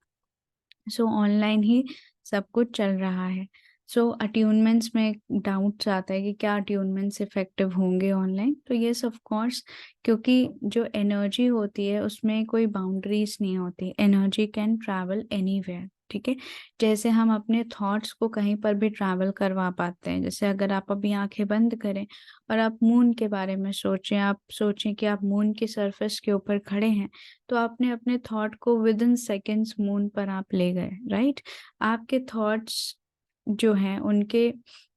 सो ऑनलाइन ही सब कुछ चल रहा है। सो अट्यूनमेंट्स में डाउट्स आता है कि क्या अट्यूनमेंट्स इफेक्टिव होंगे ऑनलाइन, तो येस ऑफ कोर्स, क्योंकि जो एनर्जी होती है उसमें कोई बाउंड्रीज नहीं होती, एनर्जी कैन ट्रैवल एनीवेयर। ठीक है, जैसे हम अपने थॉट्स को कहीं पर भी ट्रैवल करवा पाते हैं। जैसे अगर आप अभी आंखें बंद करें और आप मून के बारे में सोचें, आप सोचें कि आप मून की सरफेस के ऊपर खड़े हैं, तो आपने अपने थॉट को विद इन सेकेंड्स मून पर आप ले गए, राइट। आपके थॉट्स जो हैं उनके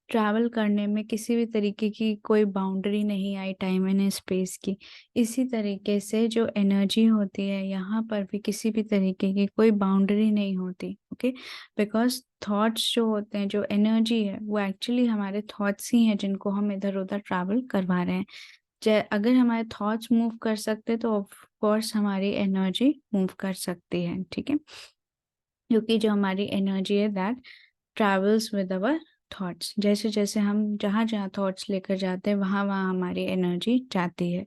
ट्रैवल करने में किसी भी तरीके की कोई बाउंड्री नहीं आई, टाइम एंड स्पेस की। इसी तरीके से जो एनर्जी होती है, यहाँ पर भी किसी भी तरीके की कोई बाउंड्री नहीं होती। ओके, बिकॉज थॉट्स जो होते हैं, जो एनर्जी है, वो एक्चुअली हमारे थॉट्स ही हैं जिनको हम इधर उधर ट्रैवल करवा रहे हैं। अगर हमारे थॉट्स मूव कर सकते तो ऑफ कोर्स हमारी एनर्जी मूव कर सकती है। ठीक है, क्योंकि जो हमारी एनर्जी है that travels with our thoughts. जैसे जैसे हम जहाँ जहाँ थॉट्स लेकर जाते हैं वहाँ वहाँ हमारी एनर्जी जाती है।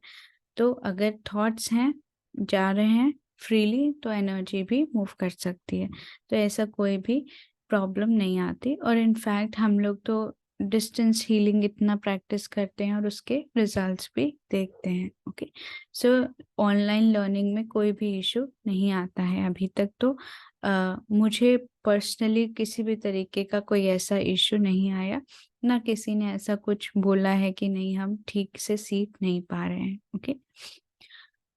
तो अगर थॉट्स हैं, जा रहे हैं फ्रीली, तो एनर्जी भी मूव कर सकती है। तो ऐसा कोई भी प्रॉब्लम नहीं आती। और इनफैक्ट हम लोग तो डिस्टेंस हीलिंग इतना प्रैक्टिस करते हैं और उसके रिजल्ट्स भी देखते हैं। ओके, सो ऑनलाइन लर्निंग में कोई भी इशू नहीं आता है अभी तक। तो मुझे पर्सनली किसी भी तरीके का कोई ऐसा इशू नहीं आया, ना किसी ने ऐसा कुछ बोला है कि नहीं हम ठीक से सीख नहीं पा रहे हैं। ओके,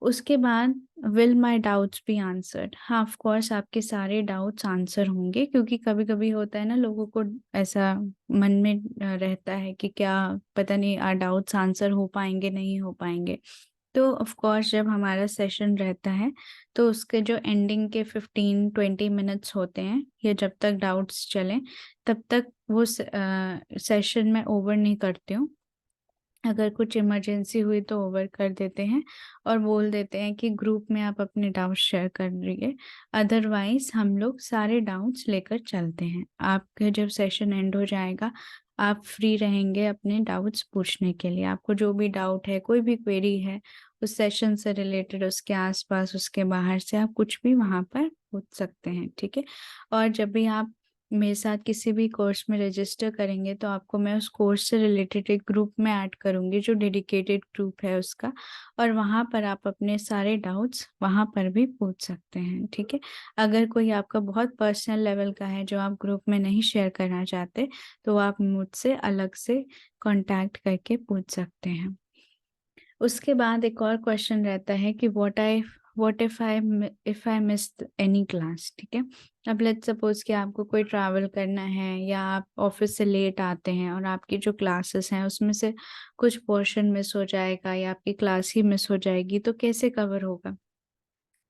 उसके बाद will my doubts be answered. हाँ, ऑफ कोर्स आपके सारे डाउट्स आंसर होंगे, क्योंकि कभी कभी होता है ना, लोगों को ऐसा मन में रहता है कि क्या पता नहीं डाउट्स आंसर हो पाएंगे नहीं हो पाएंगे। तो ऑफ कोर्स जब हमारा सेशन रहता है तो उसके जो एंडिंग के 15-20 मिनट्स होते हैं, या जब तक डाउट्स चलें तब तक वो सेशन में ओवर नहीं करती हूँ। अगर कुछ इमरजेंसी हुई तो ओवर कर देते हैं और बोल देते हैं कि ग्रुप में आप अपने डाउट्स शेयर कर रहिए, अदरवाइज हम लोग सारे डाउट्स लेकर चलते हैं। आपका जब सेशन एंड हो जाएगा आप फ्री रहेंगे अपने डाउट्स पूछने के लिए। आपको जो भी डाउट है, कोई भी क्वेरी है उस सेशन से रिलेटेड, उसके आसपास, उसके बाहर से, आप कुछ भी वहाँ पर पूछ सकते हैं। ठीक है, और जब भी आप मेरे साथ किसी भी कोर्स में रजिस्टर करेंगे तो आपको मैं उस कोर्स से रिलेटेड एक ग्रुप में ऐड करूंगी, जो डेडिकेटेड ग्रुप है उसका, और वहाँ पर आप अपने सारे डाउट्स वहाँ पर भी पूछ सकते हैं। ठीक है, अगर कोई आपका बहुत पर्सनल लेवल का है जो आप ग्रुप में नहीं शेयर करना चाहते तो आप मुझसे अलग से कांटेक्ट करके पूछ सकते हैं। उसके बाद एक और क्वेश्चन रहता है कि what if I miss any class. ठीक है, अब लेट्स सपोज कि आपको कोई ट्रैवल करना है, या आप ऑफिस से लेट आते हैं और आपकी जो क्लासेस हैं उसमें से कुछ पोर्शन मिस हो जाएगा, या आपकी क्लास ही मिस हो जाएगी, तो कैसे कवर होगा?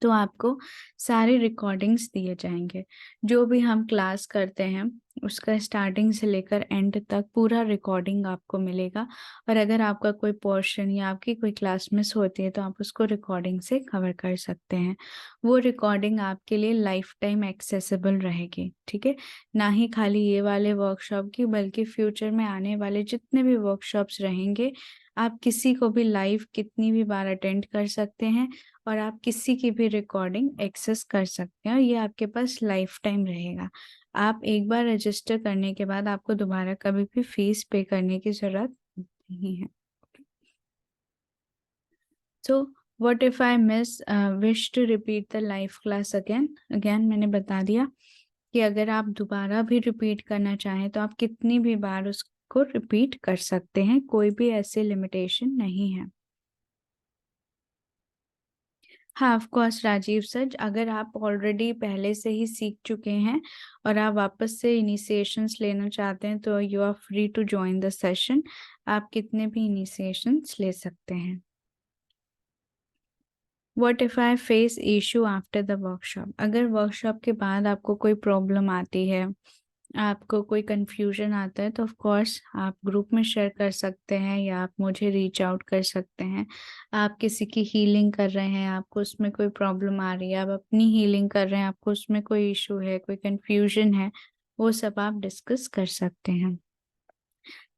तो आपको सारे रिकॉर्डिंग्स दिए जाएंगे। जो भी हम क्लास करते हैं उसका स्टार्टिंग से लेकर एंड तक पूरा रिकॉर्डिंग आपको मिलेगा। और अगर आपका कोई पोर्शन या आपकी कोई क्लास मिस होती है तो आप उसको रिकॉर्डिंग से कवर कर सकते हैं। वो रिकॉर्डिंग आपके लिए लाइफ टाइम एक्सेसिबल रहेगी। ठीक है, ना ही खाली ये वाले वर्कशॉप की, बल्कि फ्यूचर में आने वाले जितने भी वर्कशॉप्स रहेंगे आप किसी को भी लाइव कितनी भी बार अटेंड कर सकते हैं, और आप किसी की भी रिकॉर्डिंग एक्सेस कर सकते हैं, और ये आपके पास लाइफ टाइम रहेगा। आप एक बार रजिस्टर करने के बाद आपको दोबारा कभी भी फीस पे करने की जरूरत नहीं है। So what if I wish to repeat the live class again. मैंने बता दिया कि अगर आप दोबारा भी रिपीट करना चाहें तो आप कितनी भी बार उसको रिपीट कर सकते हैं, कोई भी ऐसी लिमिटेशन नहीं है। हाँ, ऑफ कोर्स राजीव सर, अगर आप ऑलरेडी पहले से ही सीख चुके हैं और आप वापस से इनिशिएशंस लेना चाहते हैं तो you are free to join the session. आप कितने भी इनिशिएशंस ले सकते हैं। What if I face issue after the workshop. अगर वर्कशॉप के बाद आपको कोई प्रॉब्लम आती है, आपको कोई कंफ्यूजन आता है, तो ऑफ कोर्स आप ग्रुप में शेयर कर सकते हैं, या आप मुझे रीच आउट कर सकते हैं। आप किसी की हीलिंग कर रहे हैं, आपको उसमें कोई प्रॉब्लम आ रही है, आप अपनी हीलिंग कर रहे हैं, आपको उसमें कोई इशू है, कोई कंफ्यूजन है, वो सब आप डिस्कस कर सकते हैं।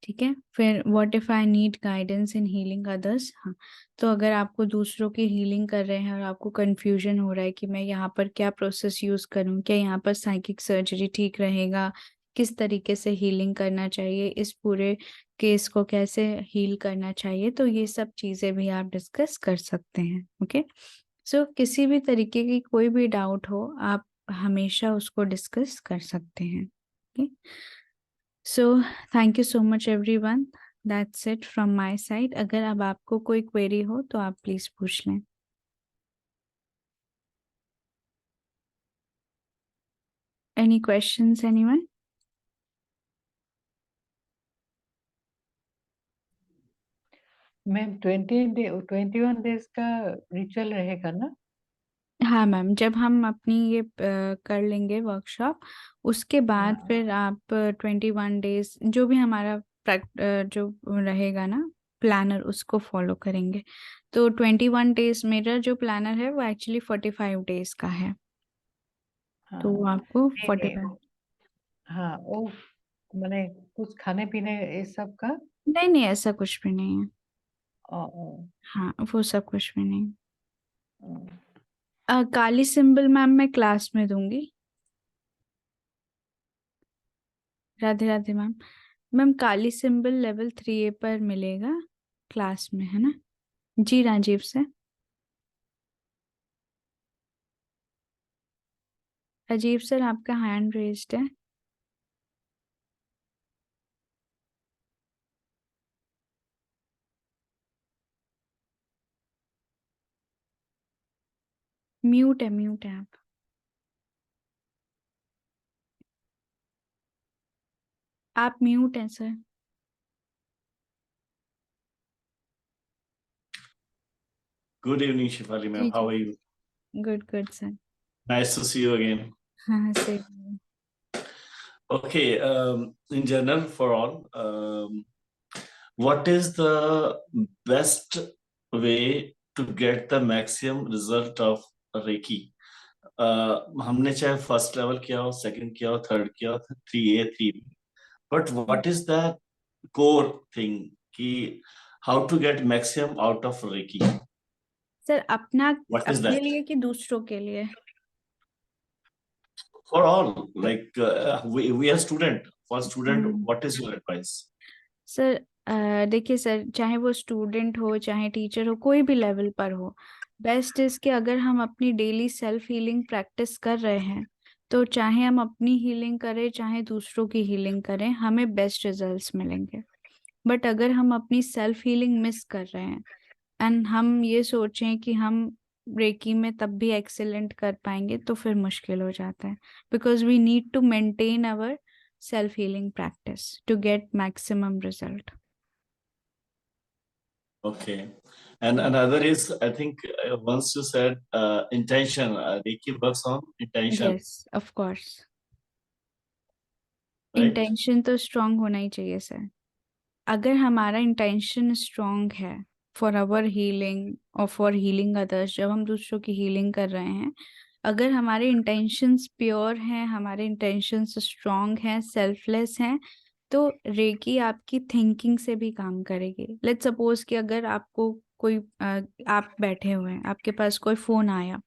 ठीक है, फिर what if I need guidance in healing others. हाँ, तो अगर आपको दूसरों की हीलिंग कर रहे हैं और आपको कंफ्यूजन हो रहा है कि मैं यहाँ पर क्या प्रोसेस यूज करूँ, क्या यहाँ पर साइकिक सर्जरी ठीक रहेगा, किस तरीके से हीलिंग करना चाहिए, इस पूरे केस को कैसे हील करना चाहिए, तो ये सब चीज़ें भी आप डिस्कस कर सकते हैं। ओके, सो किसी भी तरीके की कोई भी डाउट हो आप हमेशा उसको डिस्कस कर सकते हैं। Okay, so thank you so much everyone, that's it from my side. अगर अब आपको कोई क्वेरी हो तो आप प्लीज पूछ लें। Any questions anyone? Ma'am 21 days का रिचुअल रहेगा ना? हाँ मैम, जब हम अपनी ये कर लेंगे वर्कशॉप, उसके बाद हाँ। फिर आप 21 डेज जो भी हमारा जो रहेगा ना प्लानर, उसको फॉलो करेंगे। तो 21 डेज मेरा जो प्लानर है वो एक्चुअली 45 डेज का है, तो हाँ आपको नहीं 45। नहीं, हाँ वो मैंने कुछ खाने पीने ये सब का। नहीं नहीं, ऐसा कुछ भी नहीं है। अ, अ, हाँ, वो सब कुछ भी नहीं। अ, काली सिंबल मैम मैं क्लास में दूंगी। राधे राधे मैम। मैम काली सिंबल लेवल 3A पर मिलेगा क्लास में, है ना? जी राजीव से। राजीव सर आपका हैंड रेज्ड है। म्यूट है आप। म्यूट हैं sir. Good evening, Shifali ji ma'am. जी। How are you? Good sir. Nice to see you again. हाँ sir. Okay, in general, for all, what is the best way to get the maximum result of Reiki? हमने चाहे फर्स्ट लेवल किया हो, सेकंड किया हो, थर्ड किया हो, 3A 3B, but what is the core thing कि how to get maximum out of reiki? Sir अपना, व्हाट इज अपने दैट लिए कि दूसरों के लिए? For all? Like we are student, for student, hmm. what is your advice? Sir देखिए सर, चाहे वो स्टूडेंट हो चाहे टीचर हो, कोई भी लेवल पर हो, बेस्ट इज कि अगर हम अपनी डेली सेल्फ हीलिंग प्रैक्टिस कर रहे हैं, तो चाहे हम अपनी हीलिंग करें चाहे दूसरों की हीलिंग करें, हमें बेस्ट रिजल्ट्स मिलेंगे। बट अगर हम अपनी सेल्फ हीलिंग मिस कर रहे हैं एंड हम ये सोचें कि हम रेकी में तब भी एक्सेलेंट कर पाएंगे, तो फिर मुश्किल हो जाता है। Because we need to maintain our self healing practice to get maximum result. Okay. And another is, I think, once you said intention, Reiki works on intention, yes of course. right? Intention तो स्ट्रांग होना ही चाहिए सर। अगर हमारा इंटेंशन स्ट्रांग है फॉर आवर हीलिंग और फॉर हीलिंग अदर्स, जब हम दूसरों की हीलिंग कर रहे हैं, अगर हमारे इंटेंशंस प्योर हैं, हमारे इंटेंशंस स्ट्रांग हैं, सेल्फलेस हैं, तो रेकी आपकी थिंकिंग से भी काम करेगी। लेट्स सपोज कि अगर आपको कोई आप बैठे हुए हैं, आपके पास कोई फोन आया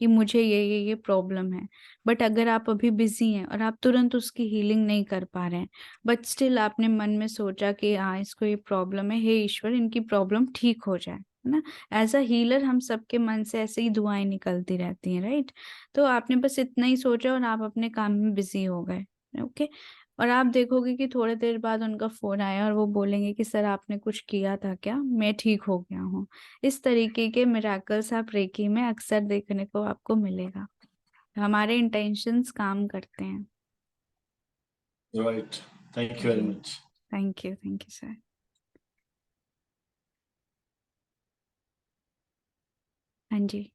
कि मुझे ये प्रॉब्लम है, बट अगर आप अभी बिजी हैं और आप तुरंत उसकी हीलिंग नहीं कर पा रहे हैं, बट स्टिल आपने मन में सोचा कि हाँ इसको ये प्रॉब्लम है, हे ईश्वर इनकी प्रॉब्लम ठीक हो जाए, है ना? एज अ हीलर हम सबके मन से ऐसे ही दुआएं निकलती रहती हैं, राइट? तो आपने बस इतना ही सोचा और आप अपने काम में बिजी हो गए। ओके। और आप देखोगे कि थोड़ी देर बाद उनका फोन आया और वो बोलेंगे कि सर आपने कुछ किया था क्या, मैं ठीक हो गया हूँ। इस तरीके के मिराकल्स आप रेकी में अक्सर देखने को आपको मिलेगा। हमारे इंटेंशंस काम करते हैं। Right. Thank you very जी। much. Thank you sir. हाँ जी।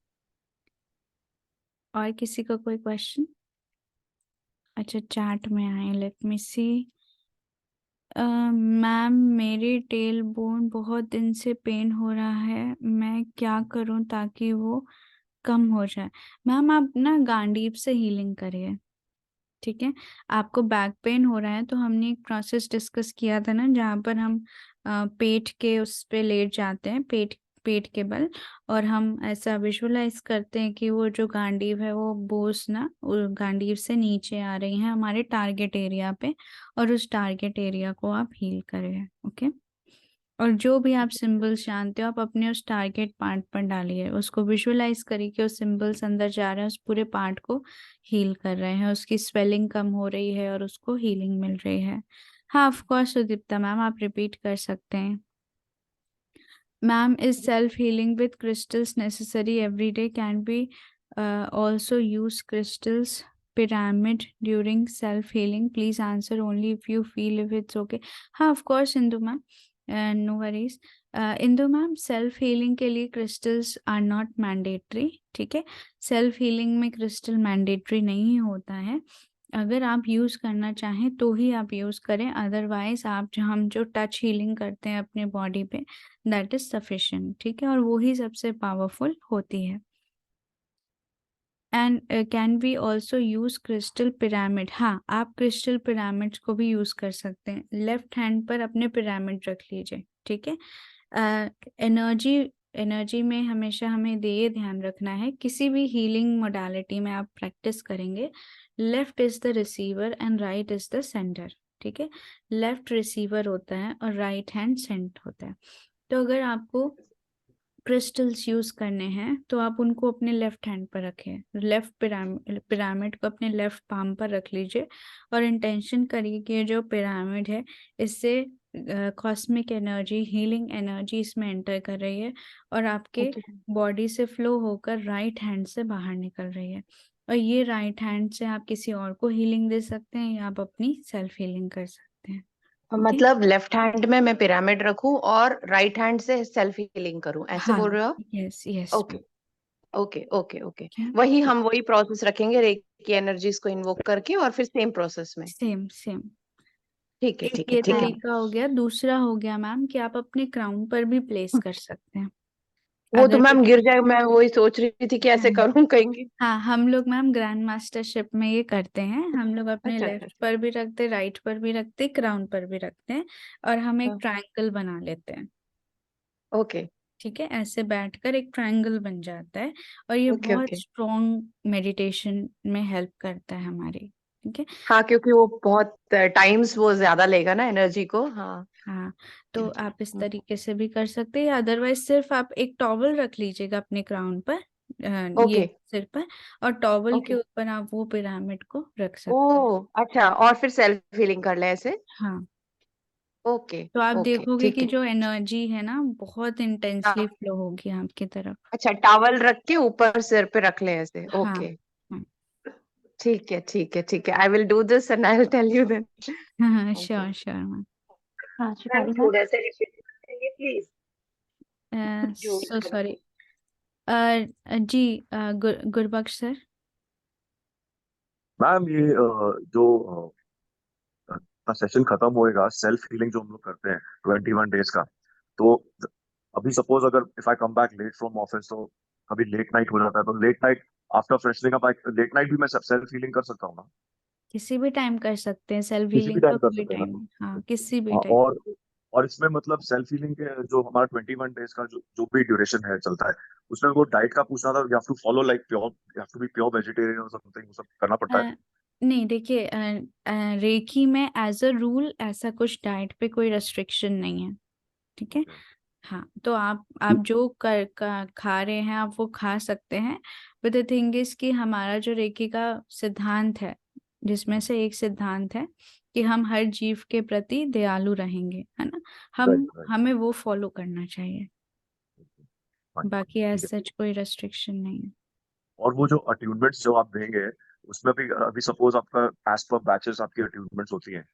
और किसी का कोई क्वेश्चन? अच्छा चैट में आए, लेट मी सी। मैम मेरी टेल बोन बहुत दिन से पेन हो रहा है, मैं क्या करूं ताकि वो कम हो जाए? मैम आप ना गांडीव से हीलिंग करिए, ठीक है? आपको बैक पेन हो रहा है, तो हमने एक प्रोसेस डिस्कस किया था ना, जहाँ पर हम पेट के उस पे लेट जाते हैं, पेट पेट के बल, और हम ऐसा विजुअलाइज करते हैं कि वो जो गांडीव है वो बोस ना वो गांडीव से नीचे आ रही है हमारे टारगेट एरिया पे, और उस टारगेट एरिया को आप हील करें। ओके। और जो भी आप सिंबल्स जानते हो आप अपने उस टारगेट पार्ट पर डालिए, उसको विजुअलाइज करिए कि वो सिंबल्स अंदर जा रहे हैं, उस पूरे पार्ट को हील कर रहे हैं, उसकी स्वेलिंग कम हो रही है और उसको हीलिंग मिल रही है। हाँ ऑफ कोर्स सुदीप्ता मैम, आप रिपीट कर सकते हैं। Ma'am is self healing with crystals necessary every day? Can be also use crystals pyramid during self healing? Please answer only if you feel if it's okay. हाँ of course Indu ma'am, no worries. Indu ma'am self healing के लिए क्रिस्टल्स आर नॉट मैंडेटरी, ठीक है? सेल्फ हीलिंग में क्रिस्टल मैंडेटरी नहीं होता है। अगर आप यूज़ करना चाहें तो ही आप यूज़ करें, अदरवाइज आप जो हम जो टच हीलिंग करते हैं अपने बॉडी पे, दैट इज सफिशिएंट, ठीक है? और वो ही सबसे पावरफुल होती है। And can we also use crystal pyramid? हाँ आप क्रिस्टल पिरामिड्स को भी यूज कर सकते हैं। लेफ्ट हैंड पर अपने पिरामिड रख लीजिए, ठीक है? एनर्जी एनर्जी में हमेशा हमें ये ध्यान रखना है, किसी भी हीलिंग मोडालिटी में आप प्रैक्टिस करेंगे, left is the receiver and right is the sender, ठीक है, लेफ्ट रिसीवर होता है और राइट हैंड सेंट होता है। तो अगर आपको क्रिस्टल्स यूज करने हैं तो आप उनको अपने लेफ्ट हैंड पर रखें, लेफ्ट पिरामिड को अपने लेफ्ट पाम पर रख लीजिए और इंटेंशन करिए कि ये जो पिरामिड है इससे कॉस्मिक एनर्जी, हीलिंग एनर्जी इसमें एंटर कर रही है और आपके ओके बॉडी से फ्लो होकर राइट हैंड से बाहर निकल रही है। और ये राइट हैंड से आप किसी और को हीलिंग दे सकते हैं या आप अपनी सेल्फ हीलिंग कर सकते हैं। ठीक है, मतलब लेफ्ट हैंड में मैं पिरामिड रखूं और राइट हैंड से सेल्फ हीलिंग करूं, ऐसे हाँ, बोल रहे हो? Yes yes, okay okay okay okay. ठीक है, वही प्रोसेस रखेंगे, रेकी एनर्जीज को इन्वोक करके, और फिर सेम प्रोसेस में। Same same. ठीक है एक ठीक है ये ठीक है। तरीका हो गया। दूसरा हो गया मैम कि आप अपने क्राउन पर भी प्लेस कर सकते हैं। वो तो अगर मैम ये गिर जाए, मैं वही सोच रही थी कि ऐसे हाँ करूं कहेंगे। हाँ, हम लोग मैम ग्रैंड मास्टरशिप में ये करते हैं। हम लोग अपने अच्छा अच्छा लेफ्ट अच्छा। पर भी रखते, राइट पर भी रखते, क्राउन पर भी रखते हैं और हम एक हाँ, ट्रायंगल बना लेते हैं। ओके ठीक है, ऐसे बैठकर एक ट्रायंगल बन जाता है और ये ओके बहुत ओके। स्ट्रॉन्ग मेडिटेशन में हेल्प करता है हमारी। ठीक है, हाँ, क्योंकि वो बहुत टाइम्स वो ज्यादा लेगा ना एनर्जी को। हाँ। हाँ, तो आप इस हम्म, तरीके से भी कर सकते हैं या अदरवाइज सिर्फ आप एक टॉवल रख लीजिएगा अपने क्राउन पर, ये ओके सिर पर, और टॉवल के ओके। ऊपर आप वो पिरामिड को रख ओ सकते हैं। अच्छा, और फिर सेल्फ हीलिंग कर ले ऐसे। हाँ, ओके तो आप ओके देखोगे ठीक कि है। जो एनर्जी है ना बहुत इंटेंसली हाँ, फ्लो होगी आपकी तरफ। अच्छा, टॉवल रख के ऊपर सिर पे रख ले ऐसे। हाँ ओके हाँ ठीक है ठीक है ठीक है। I will do this and I will tell you then. हाँ, ओके श्योर श्योर मैम। हाँ मैम, शिफाली मैम। थोड़ा सा रिपीट करेंगे प्लीज, जो भी सो करें। सॉरी। जी, गुरबख्श सर। मैम ये जो सेशन खत्म होएगा, सेल्फ हीलिंग जो हम लोग करते हैं 21 डेज का, तो अभी सपोज अगर if I come back late from office, तो कभी लेट नाइट हो जाता है, तो late night after freshening up late night भी मैं सेल्फ हीलिंग कर सकता हूँ ना? किसी भी टाइम कर सकते हैं सेल्फ किसी भी हीलिंग का, टाइम कर कोई सकते हैं टाइम ना? नहीं। हाँ, किसी भी हाँ, टाइम। और इसमें मतलब सेल्फ हीलिंग के जो हमारा 21 डेज का जो भी ड्यूरेशन है चलता है, उसमें वो डाइट का पूछना था। You have to follow like pure, you have to be pure vegetarian और समथिंग, वो सब करना पड़ता है? नहीं देखिए, रेकी में एज अ रूल ऐसा कुछ डाइट पे कोई रेस्ट्रिक्शन नहीं है। ठीक है, हाँ, तो आप जो खा रहे हैं आप वो खा सकते हैं। बट द थिंग इज कि हमारा जो रेकी का सिद्धांत है, जिसमें से एक सिद्धांत है कि हम हर जीव के प्रति दयालु रहेंगे, है ना, राइट राइट। हमें वो फॉलो करना चाहिए। फाइन फाइन, बाकी एज ठीक है। सच कोई रेस्ट्रिक्शन नहीं है। और वो जो अट्यूनमेंट्स जो आप देंगे, उसमें भी अभी सपोज आपका एज पर बैचेस आपकी अट्यूनमेंट्स होती हैं,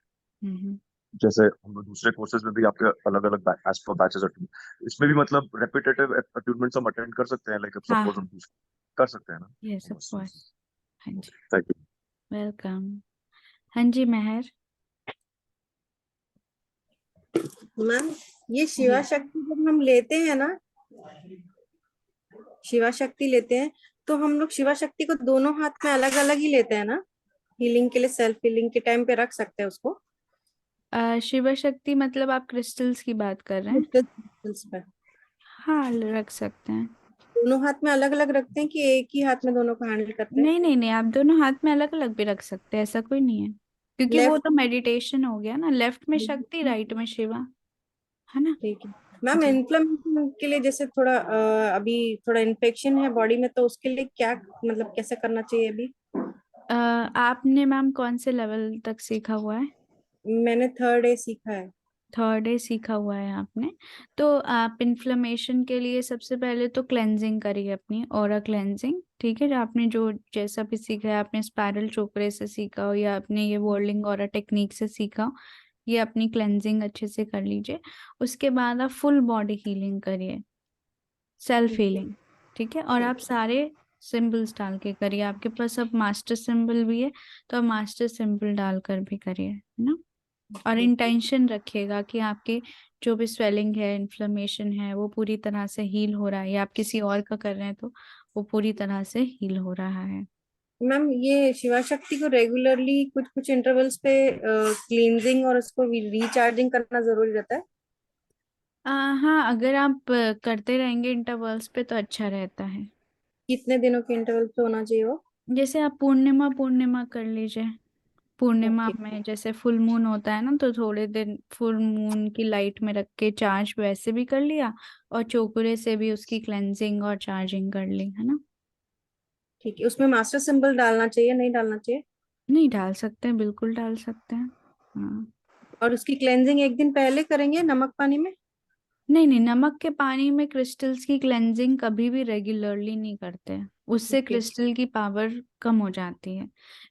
हम्म। जैसे हम लोग दूसरे कोर्सेज में भी आपके अलग अलग एज पर बैचेस इसमें भी मतलब रेपिटेटिव अट्यूनमेंट्स हम अटेंड कर सकते हैं, लाइक हाँ सपोज हाँ, हम कर सकते हैं ना? Yes of course. हाँ जी, थैंक यू। वेलकम। हाँ जी, मेहर। मैम, ये जी, शिवा शक्ति जब हम लेते हैं ना, शिवा शक्ति लेते हैं, तो हम लोग शिवा शक्ति को दोनों हाथ में अलग अलग ही लेते हैं ना? हीलिंग के लिए, सेल्फ हीलिंग के टाइम पे रख सकते हैं उसको शिव शक्ति मतलब आप क्रिस्टल्स की बात कर रहे हैं? क्रिस्टल्स पे? हाँ, रख सकते हैं। दोनों हाथ में अलग अलग रखते हैं कि एक ही हाथ में दोनों को हैंडल करते हैं? नहीं नहीं नहीं, आप दोनों हाथ में अलग अलग भी रख सकते हैं, ऐसा कोई नहीं है, क्योंकि वो लेफ्ट। तो मेडिटेशन हो गया ना, लेफ्ट में शक्ति राइट में शिवा, है ना। ठीक है मैम। जी, इन्फ्लेमेशन के लिए जैसे थोड़ा अभी थोड़ा इन्फेक्शन है बॉडी में, तो उसके लिए क्या मतलब कैसे करना चाहिए अभी? आपने मैम कौन से लेवल तक सीखा हुआ है? मैंने थर्ड डे सीखा है। थर्ड डे सीखा हुआ है आपने। तो आप इन्फ्लेमेशन के लिए सबसे पहले तो क्लेंजिंग करिए, अपनी ऑरा क्लेंजिंग। ठीक है, जो आपने जो जैसा भी सीखा है, आपने स्पाइरल चोकरे से सीखा हो या आपने ये वर्लिंग ऑरा टेक्निक से सीखा हो, ये अपनी क्लेंजिंग अच्छे से कर लीजिए। उसके बाद आप फुल बॉडी हीलिंग करिए, सेल्फ ठीक है हीलिंग। ठीक है, और आप ठीक सारे सिंबल्स डाल के करिए। आपके पास अब मास्टर सिंबल भी है, तो आप मास्टर सिंबल डालकर भी करिए, है ना। और है। इंटेंशन रखिएगा कि आपके जो भी स्वेलिंग है, इन्फ्लेमेशन है, वो पूरी तरह से हील हो रहा है, या आप किसी और का कर रहे हैं तो वो पूरी तरह से हील हो रहा है। मैम, ये शिवा शक्ति को रेगुलरली कुछ कुछ इंटरवल्स पे क्लींजिंग और उसको रिचार्जिंग करना जरूरी रहता है? हाँ, अगर आप करते रहेंगे इंटरवल्स पे तो अच्छा रहता है। कितने दिनों के इंटरवल पे होना चाहिए वो? जैसे आप पूर्णिमा पूर्णिमा कर लीजिए, पूर्णिमा ओके में जैसे फुल मून होता है ना, तो थोड़े दिन फुल मून की लाइट में रख के चार्ज वैसे भी कर लिया, और चोकुरे से भी उसकी क्लेंजिंग और चार्जिंग कर ली, है ना। ठीक है। उसमें मास्टर सिंबल डालना चाहिए, नहीं डालना चाहिए? नहीं, डाल सकते हैं, बिल्कुल डाल सकते हैं। हाँ। और उसकी क्लेंजिंग एक दिन पहले करेंगे नमक पानी में? नहीं नहीं, नमक के पानी में क्रिस्टल्स की क्लेंजिंग कभी भी रेगुलरली नहीं करते, उससे ओके क्रिस्टल की पावर कम हो जाती है।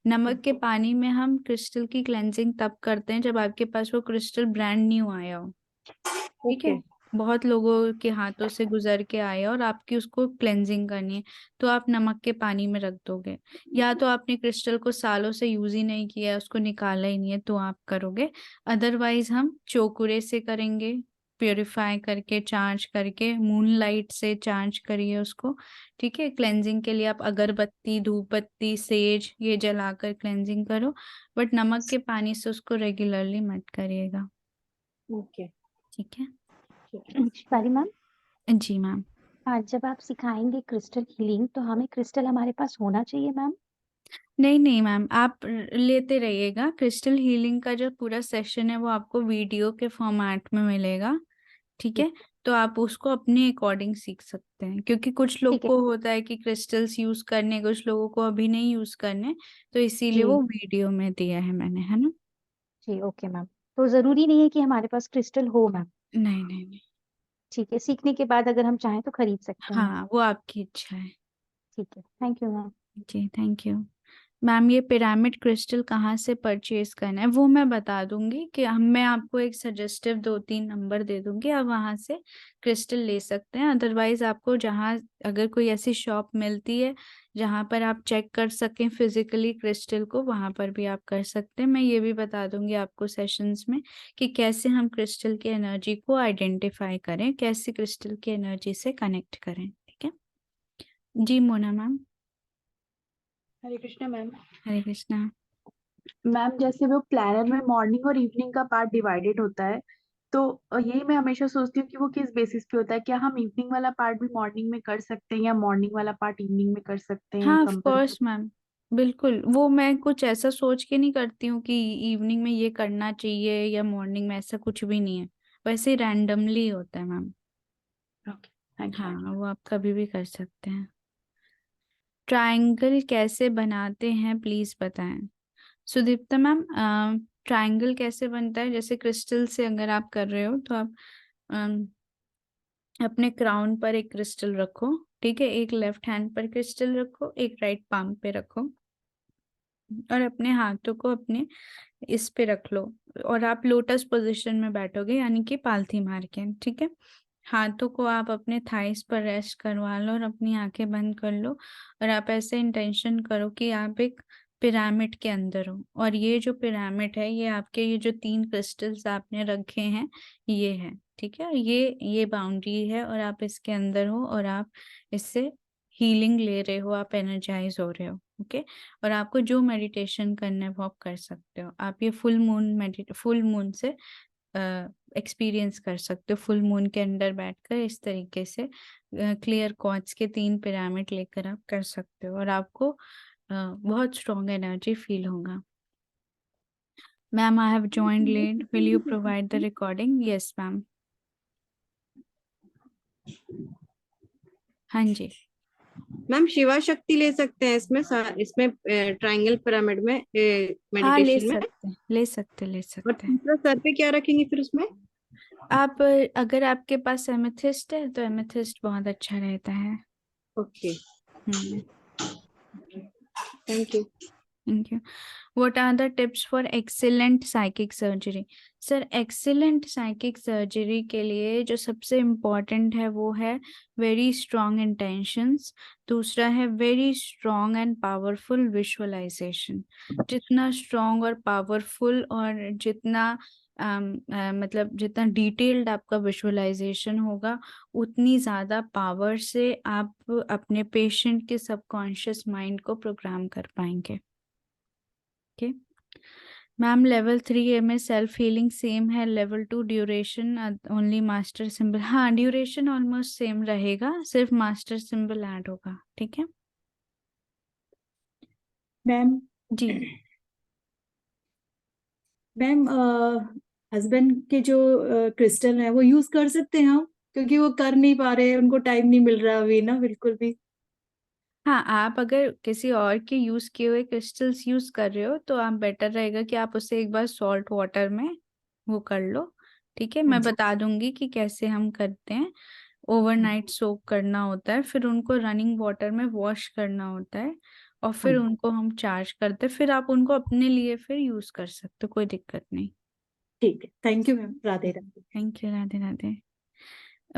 नमक के ओके पानी में हम क्रिस्टल की क्लेंजिंग तब करते हैं जब आपके पास वो क्रिस्टल ब्रांड न्यू आया हो। ठीक ओके है, बहुत लोगों के हाथों से गुजर के आया और आपकी उसको क्लेंजिंग करनी है, तो आप नमक के पानी में रख दोगे। या तो आपने क्रिस्टल को सालों से यूज ही नहीं किया है, उसको निकाला ही नहीं है, तो आप करोगे। अदरवाइज हम चोकुरे से करेंगे, प्योरीफाई करके चार्ज करके, मून लाइट से चार्ज करिए उसको। ठीक है, क्लेंजिंग के लिए आप अगरबत्ती, धूप बत्ती, सेज ये जलाकर क्लेंजिंग करो, बट नमक के पानी से उसको रेगुलरली मत करिएगा। ओके ठीक है। ठीक है। शिवाली मैम, जी मैम। आज जब आप सिखाएंगे क्रिस्टल हीलिंग तो हमें क्रिस्टल हमारे पास होना चाहिए मैम? नहीं नहीं मैम, आप लेते रहिएगा। क्रिस्टल हीलिंग का जो पूरा सेशन है वो आपको वीडियो के फॉर्मेट में मिलेगा। ठीक है, तो आप उसको अपने अकॉर्डिंग सीख सकते हैं, क्योंकि कुछ लोग ठीक है को होता है कि क्रिस्टल्स यूज करने, कुछ लोगों को अभी नहीं यूज करने, तो इसीलिए जी वो वीडियो में दिया है मैंने, है ना। जी, ओके मैम। तो जरूरी नहीं है कि हमारे पास क्रिस्टल हो मैम? नहीं नहीं नहीं। ठीक है, सीखने के बाद अगर हम चाहें तो खरीद सकते हैं मैम? हाँ, वो आपकी इच्छा है। ठीक है, थैंक यू मैम। जी थैंक यू। मैम, ये पिरामिड क्रिस्टल कहाँ से परचेज करना है वो मैं बता दूंगी, कि मैं आपको एक सजेस्टिव 2-3 नंबर दे दूंगी, आप वहाँ से क्रिस्टल ले सकते हैं। अदरवाइज आपको जहाँ, अगर कोई ऐसी शॉप मिलती है जहाँ पर आप चेक कर सकें फिजिकली क्रिस्टल को, वहाँ पर भी आप कर सकते हैं। मैं ये भी बता दूंगी आपको सेशंस में कि कैसे हम क्रिस्टल की एनर्जी को आइडेंटिफाई करें, कैसे क्रिस्टल की एनर्जी से कनेक्ट करें। ठीक है जी मोना मैम। हरे कृष्णा मैम। हरे कृष्णा। मैम जैसे वो प्लानर में मॉर्निंग और इवनिंग का पार्ट डिवाइडेड होता है, तो यही मैं हमेशा सोचती हूँ कि वो किस बेसिस पे होता है। क्या हम इवनिंग वाला पार्ट भी मॉर्निंग में कर सकते हैं या मॉर्निंग वाला पार्ट इवनिंग में कर सकते हैं, हाँ ऑफ कंपल्सरी? कोर्स मैम, बिल्कुल। वो मैं कुछ ऐसा सोच के नहीं करती हूँ कि इवनिंग में ये करना चाहिए या मॉर्निंग में, ऐसा कुछ भी नहीं है। वैसे रैंडमली होता है मैम। Okay, thank you. हाँ, वो आप कभी भी कर सकते हैं। ट्रायंगल कैसे बनाते हैं प्लीज बताएं। सुदीप्ता मैम, ट्रायंगल कैसे बनता है, जैसे क्रिस्टल से अगर आप कर रहे हो तो आप अम, अपने क्राउन पर एक क्रिस्टल रखो। ठीक है, एक लेफ्ट हैंड पर क्रिस्टल रखो, एक राइट पाम पे रखो, और अपने हाथों को अपने इस पे रख लो, और आप लोटस पोजीशन में बैठोगे, यानी कि पालथी मार के। ठीक है, हाथों को आप अपने थाइस पर रेस्ट करवा लो और अपनी आंखें बंद कर लो, और आप ऐसे इंटेंशन करो कि आप एक पिरामिड के अंदर हो, और ये जो पिरामिड है ये आपके, ये जो 3 क्रिस्टल्स आपने रखे हैं ये है। ठीक है, ये बाउंड्री है, और आप इसके अंदर हो, और आप इससे हीलिंग ले रहे हो, आप एनर्जाइज हो रहे हो। ओके, और आपको जो मेडिटेशन करना है वो आप कर सकते हो। आप ये फुल मून से एक्सपीरियंस कर सकते हो। फुल मून के अंदर बैठकर इस तरीके से क्लियर क्वार्ट्ज के 3 पिरामिड लेकर आप कर सकते हो, और आपको बहुत स्ट्रॉन्ग एनर्जी फील होगा। Ma'am, I have joined late, will you provide the recording? Yes ma'am. हाँ जी। मैम शिवा शक्ति ले सकते हैं इसमें इसमें ट्रायंगल पिरामिड में हाँ, ले मेडिटेशन में? सकते हैं, ले सकते ले और सकते हैं। तीसरा सर पे क्या रखेंगे फिर उसमें? आप अगर आपके पास एमेथिस्ट है तो एमेथिस्ट बहुत अच्छा रहता है। Okay, hmm. Thank you. Thank you. What are the tips for excellent psychic surgery? Sir, excellent psychic surgery के लिए जो सबसे इम्पोर्टेंट है वो है वेरी स्ट्रॉन्ग इंटेंशंस। दूसरा है very strong and powerful visualisation. जितना स्ट्रॉन्ग और पावरफुल और जितना मतलब जितना डिटेल्ड आपका विजुअलाइजेशन होगा, उतनी ज़्यादा पावर से आप अपने पेशेंट के सबकॉन्शियस माइंड को प्रोग्राम कर पाएंगे। ओके मैम, लेवल 3 में सेल्फ हीलिंग सेम है, level 2 duration only master symbol. हाँ, ड्यूरेशन ऑलमोस्ट सेम रहेगा, सिर्फ मास्टर सिंबल ऐड होगा। ठीक है मैम जी। मैम हस्बैंड के जो क्रिस्टल है वो यूज कर सकते हैं हम, क्योंकि वो कर नहीं पा रहे हैं, उनको टाइम नहीं मिल रहा अभी ना बिल्कुल भी। हाँ, आप अगर किसी और के यूज किए हुए क्रिस्टल्स यूज कर रहे हो तो आप बेटर रहेगा कि आप उसे एक बार सॉल्ट वाटर में वो कर लो। ठीक है, मैं बता दूंगी कि कैसे हम करते हैं। ओवरनाइट सोक करना होता है, फिर उनको रनिंग वाटर में वॉश करना होता है, और फिर उनको हम चार्ज करते हैं, फिर आप उनको अपने लिए फिर यूज कर सकते हो, कोई दिक्कत नहीं। ठीक है, thank you ma'am, Radhe Radhe. Thank you, Radhe Radhe.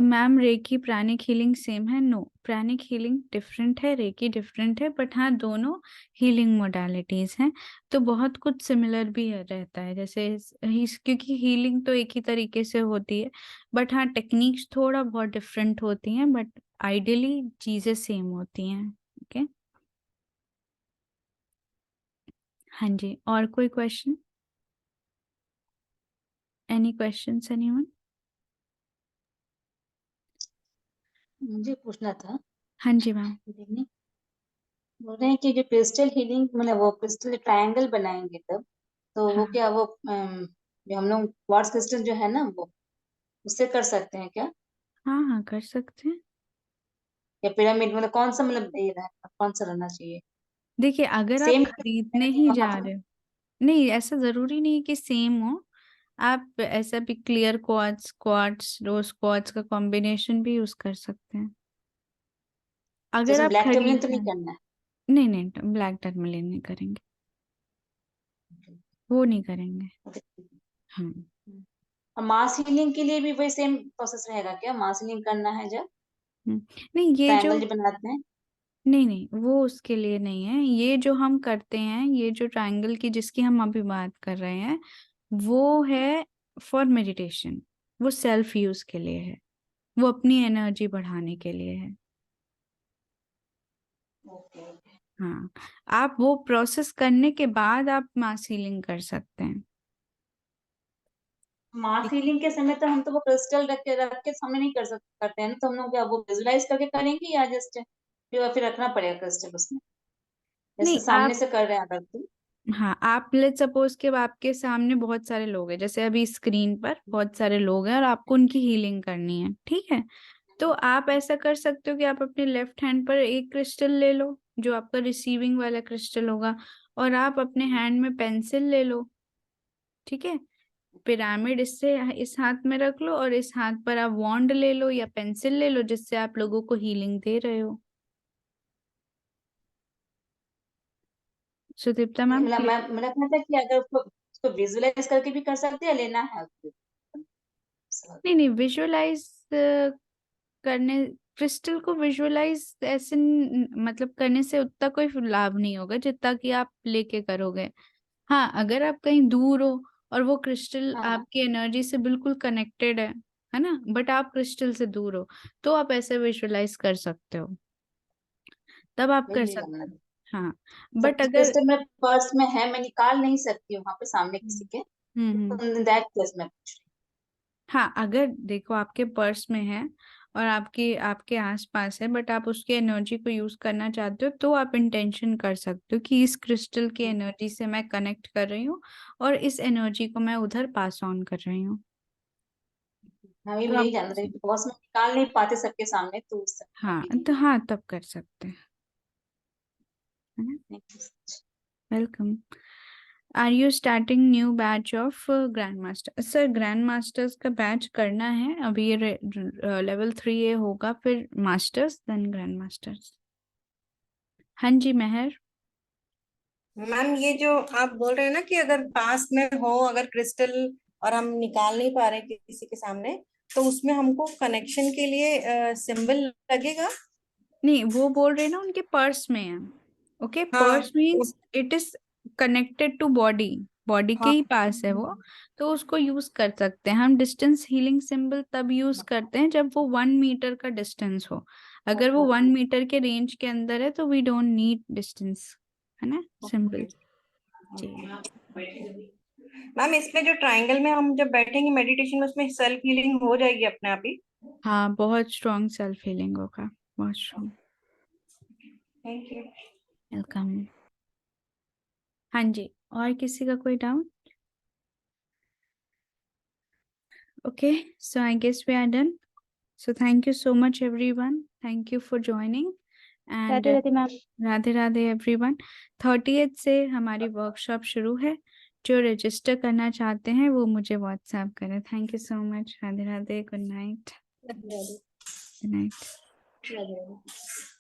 Ma'am reiki pranic healing same है? नो, प्राणिक हीलिंग डिफरेंट है, रेकी डिफरेंट है, बट हाँ दोनों हीलिंग मोडालिटीज हैं। तो बहुत कुछ सिमिलर भी रहता है, जैसे क्योंकि हीलिंग तो एक ही तरीके से होती है, बट हाँ टेक्निक्स थोड़ा बहुत डिफरेंट होती हैं, बट आइडियली चीजें सेम होती हैं। ओके, हाँ जी, और कोई क्वेश्चन? Any questions anyone? मुझे पूछना था। हाँ जी मैम। Good evening. बोल रहे हैं कि जो क्रिस्टल हीलिंग मतलब वो क्रिस्टल ट्रायंगल बनाएंगे तब तो वो हाँ क्या वो जो हम लोग क्वार्ट्ज क्रिस्टल जो है ना वो उससे कर सकते हैं क्या? हाँ हाँ, कर सकते हैं। या पिरामिड मतलब कौन सा मतलब ये रहना कौन सा रहना चाहिए? देखिए, अगर आप सेम खरीदने ही वहां जा पर रहे हो, नहीं ऐसा जरूरी नहीं है कि सेम हो। आप ऐसा भी क्लियर क्वार्ट्ज, क्वार्ट्ज रोज क्वार्ट्ज का कॉम्बिनेशन भी यूज कर सकते हैं तो अगर उसमें आप ब्लैक टर्मिनल खरीद तो रहे नहीं हैं। करना है? नहीं नहीं, ब्लैक टर्मलिन नहीं करेंगे, वो नहीं करेंगे। हाँ। और मास हीलिंग के लिए भी वही सेम प्रोसेस रहेगा क्या? मास हीलिंग करना है जब नहीं, ये जो, ट्रायंगल जो बनाते हैं। नहीं नहीं, वो उसके लिए नहीं है। ये जो हम करते हैं, ये जो ट्रायंगल की जिसकी हम अभी बात कर रहे हैं, वो है फॉर मेडिटेशन। वो सेल्फ यूज के लिए है, वो अपनी एनर्जी बढ़ाने के लिए है। Okay okay. हाँ, आप वो प्रोसेस करने के बाद आप मास हीलिंग कर सकते हैं। मास हीलिंग के समय तो हम तो वो क्रिस्टल रख के सामने नहीं कर सकते करते हैं ना, तो हम लोग क्या वो विजुलाइज करके करेंगे या जस्ट फिर रखना पड़ेगा क्रिस्टल उसमें? नहीं जैसे सामने आप, से कर रहे हैं अगर तो। हाँ आप लेट सपोज कि अब आपके सामने बहुत सारे लोग हैं, जैसे अभी स्क्रीन पर बहुत सारे लोग हैं और आपको उनकी हीलिंग करनी है, ठीक है? तो आप ऐसा कर सकते हो कि आप अपने लेफ्ट हैंड पर एक क्रिस्टल ले लो, जो आपका रिसीविंग वाला क्रिस्टल होगा, और आप अपने हैंड में पेंसिल ले लो। ठीक है, पिरामिड इससे इस हाथ में रख लो, और इस हाथ पर आप वॉन्ड ले लो या पेंसिल ले लो, जिससे आप लोगों को हीलिंग दे रहे हो। सुदीप्ता मैम मतलब मैं मेरा कहना था कि अगर उसको विजुलाइज करके भी कर सकते हैं या लेना है उसको? नहीं नहीं, विजुअलाइज करने, क्रिस्टल को विजुअलाइज ऐसे मतलब करने से उतना कोई लाभ नहीं होगा जितना कि आप लेके करोगे। हाँ, अगर आप कहीं दूर हो और वो क्रिस्टल हाँ आपकी एनर्जी से बिल्कुल कनेक्टेड है ना, बट आप क्रिस्टल से दूर हो, तो आप ऐसे विजुअलाइज कर सकते हो, तब आप वही कर मेरी सकते जानना हो। था। हाँ, बट सपोज अगर, क्रिस्टल मेरे पर्स में है, मैं निकाल नहीं सकती हूँ वहां पे सामने किसी के, हम्म, तो दैट केस मैं पूछ रही हाँ अगर देखो आपके पर्स में है और आपके आपके आसपास है, बट आप उसकी एनर्जी को यूज करना चाहते हो, तो आप इंटेंशन कर सकते हो कि इस क्रिस्टल की हूँ। एनर्जी से मैं कनेक्ट कर रही हूँ और इस एनर्जी को मैं उधर पास ऑन कर रही हूँ। हाँ वही तो मैं आप, यही जानना था, बिकॉज मैं निकाल नहीं पाते सबके सामने तो उस हाँ इसीलिए। तो हाँ तब कर सकते हैं, है ना? Thank you so much. Welcome. Are you starting new batch of grand master? Sir grand masters का बैच करना है अभी, ये लेवल 3 होगा, फिर मास्टर्स, देन ग्रैंड मास्टर्स। हाँ जी मेहर। मैम ये जो आप बोल रहे हैं ना कि अगर पास में हो अगर क्रिस्टल और हम निकाल नहीं पा रहे किसी के सामने, तो उसमें हमको कनेक्शन के लिए सिंबल लगेगा? नहीं, वो बोल रहे हैं ना उनके पर्स में है। ओके, पर्स हाँ means it is connected to body, body के हाँ ही पास है वो, तो उसको यूज कर सकते हैं हम। डिस्टेंस हीलिंग सिंबल तब यूज करते हैं जब वो 1 मीटर का डिस्टेंस हो। अगर वो 1 मीटर के रेंज के अंदर है तो वी डोंट नीड डिस्टेंस, है ना, सिंबल। जी मैम इसमें जो ट्रायंगल में हम जब बैठेंगे मेडिटेशन में, उसमें सेल्फ हीलिंग हो जाएगी अपने आप ही? हाँ, बहुत स्ट्रॉन्ग सेल्फ हीलिंग होगा, बहुत स्ट्रॉन्ग। Thank you. वेलकम। हाँ जी, और किसी का कोई doubt? Okay, so I guess we are done. So thank you so much everyone. Thank you for joining. And Radhe Radhe ma'am. Radhe Radhe everyone. 30th से हमारी वर्कशॉप शुरू है। जो रजिस्टर करना चाहते हैं वो मुझे व्हाट्सएप करें। Thank you so much. Radhe Radhe. Good night. Radhe Radhe. Good night. Radhe Radhe.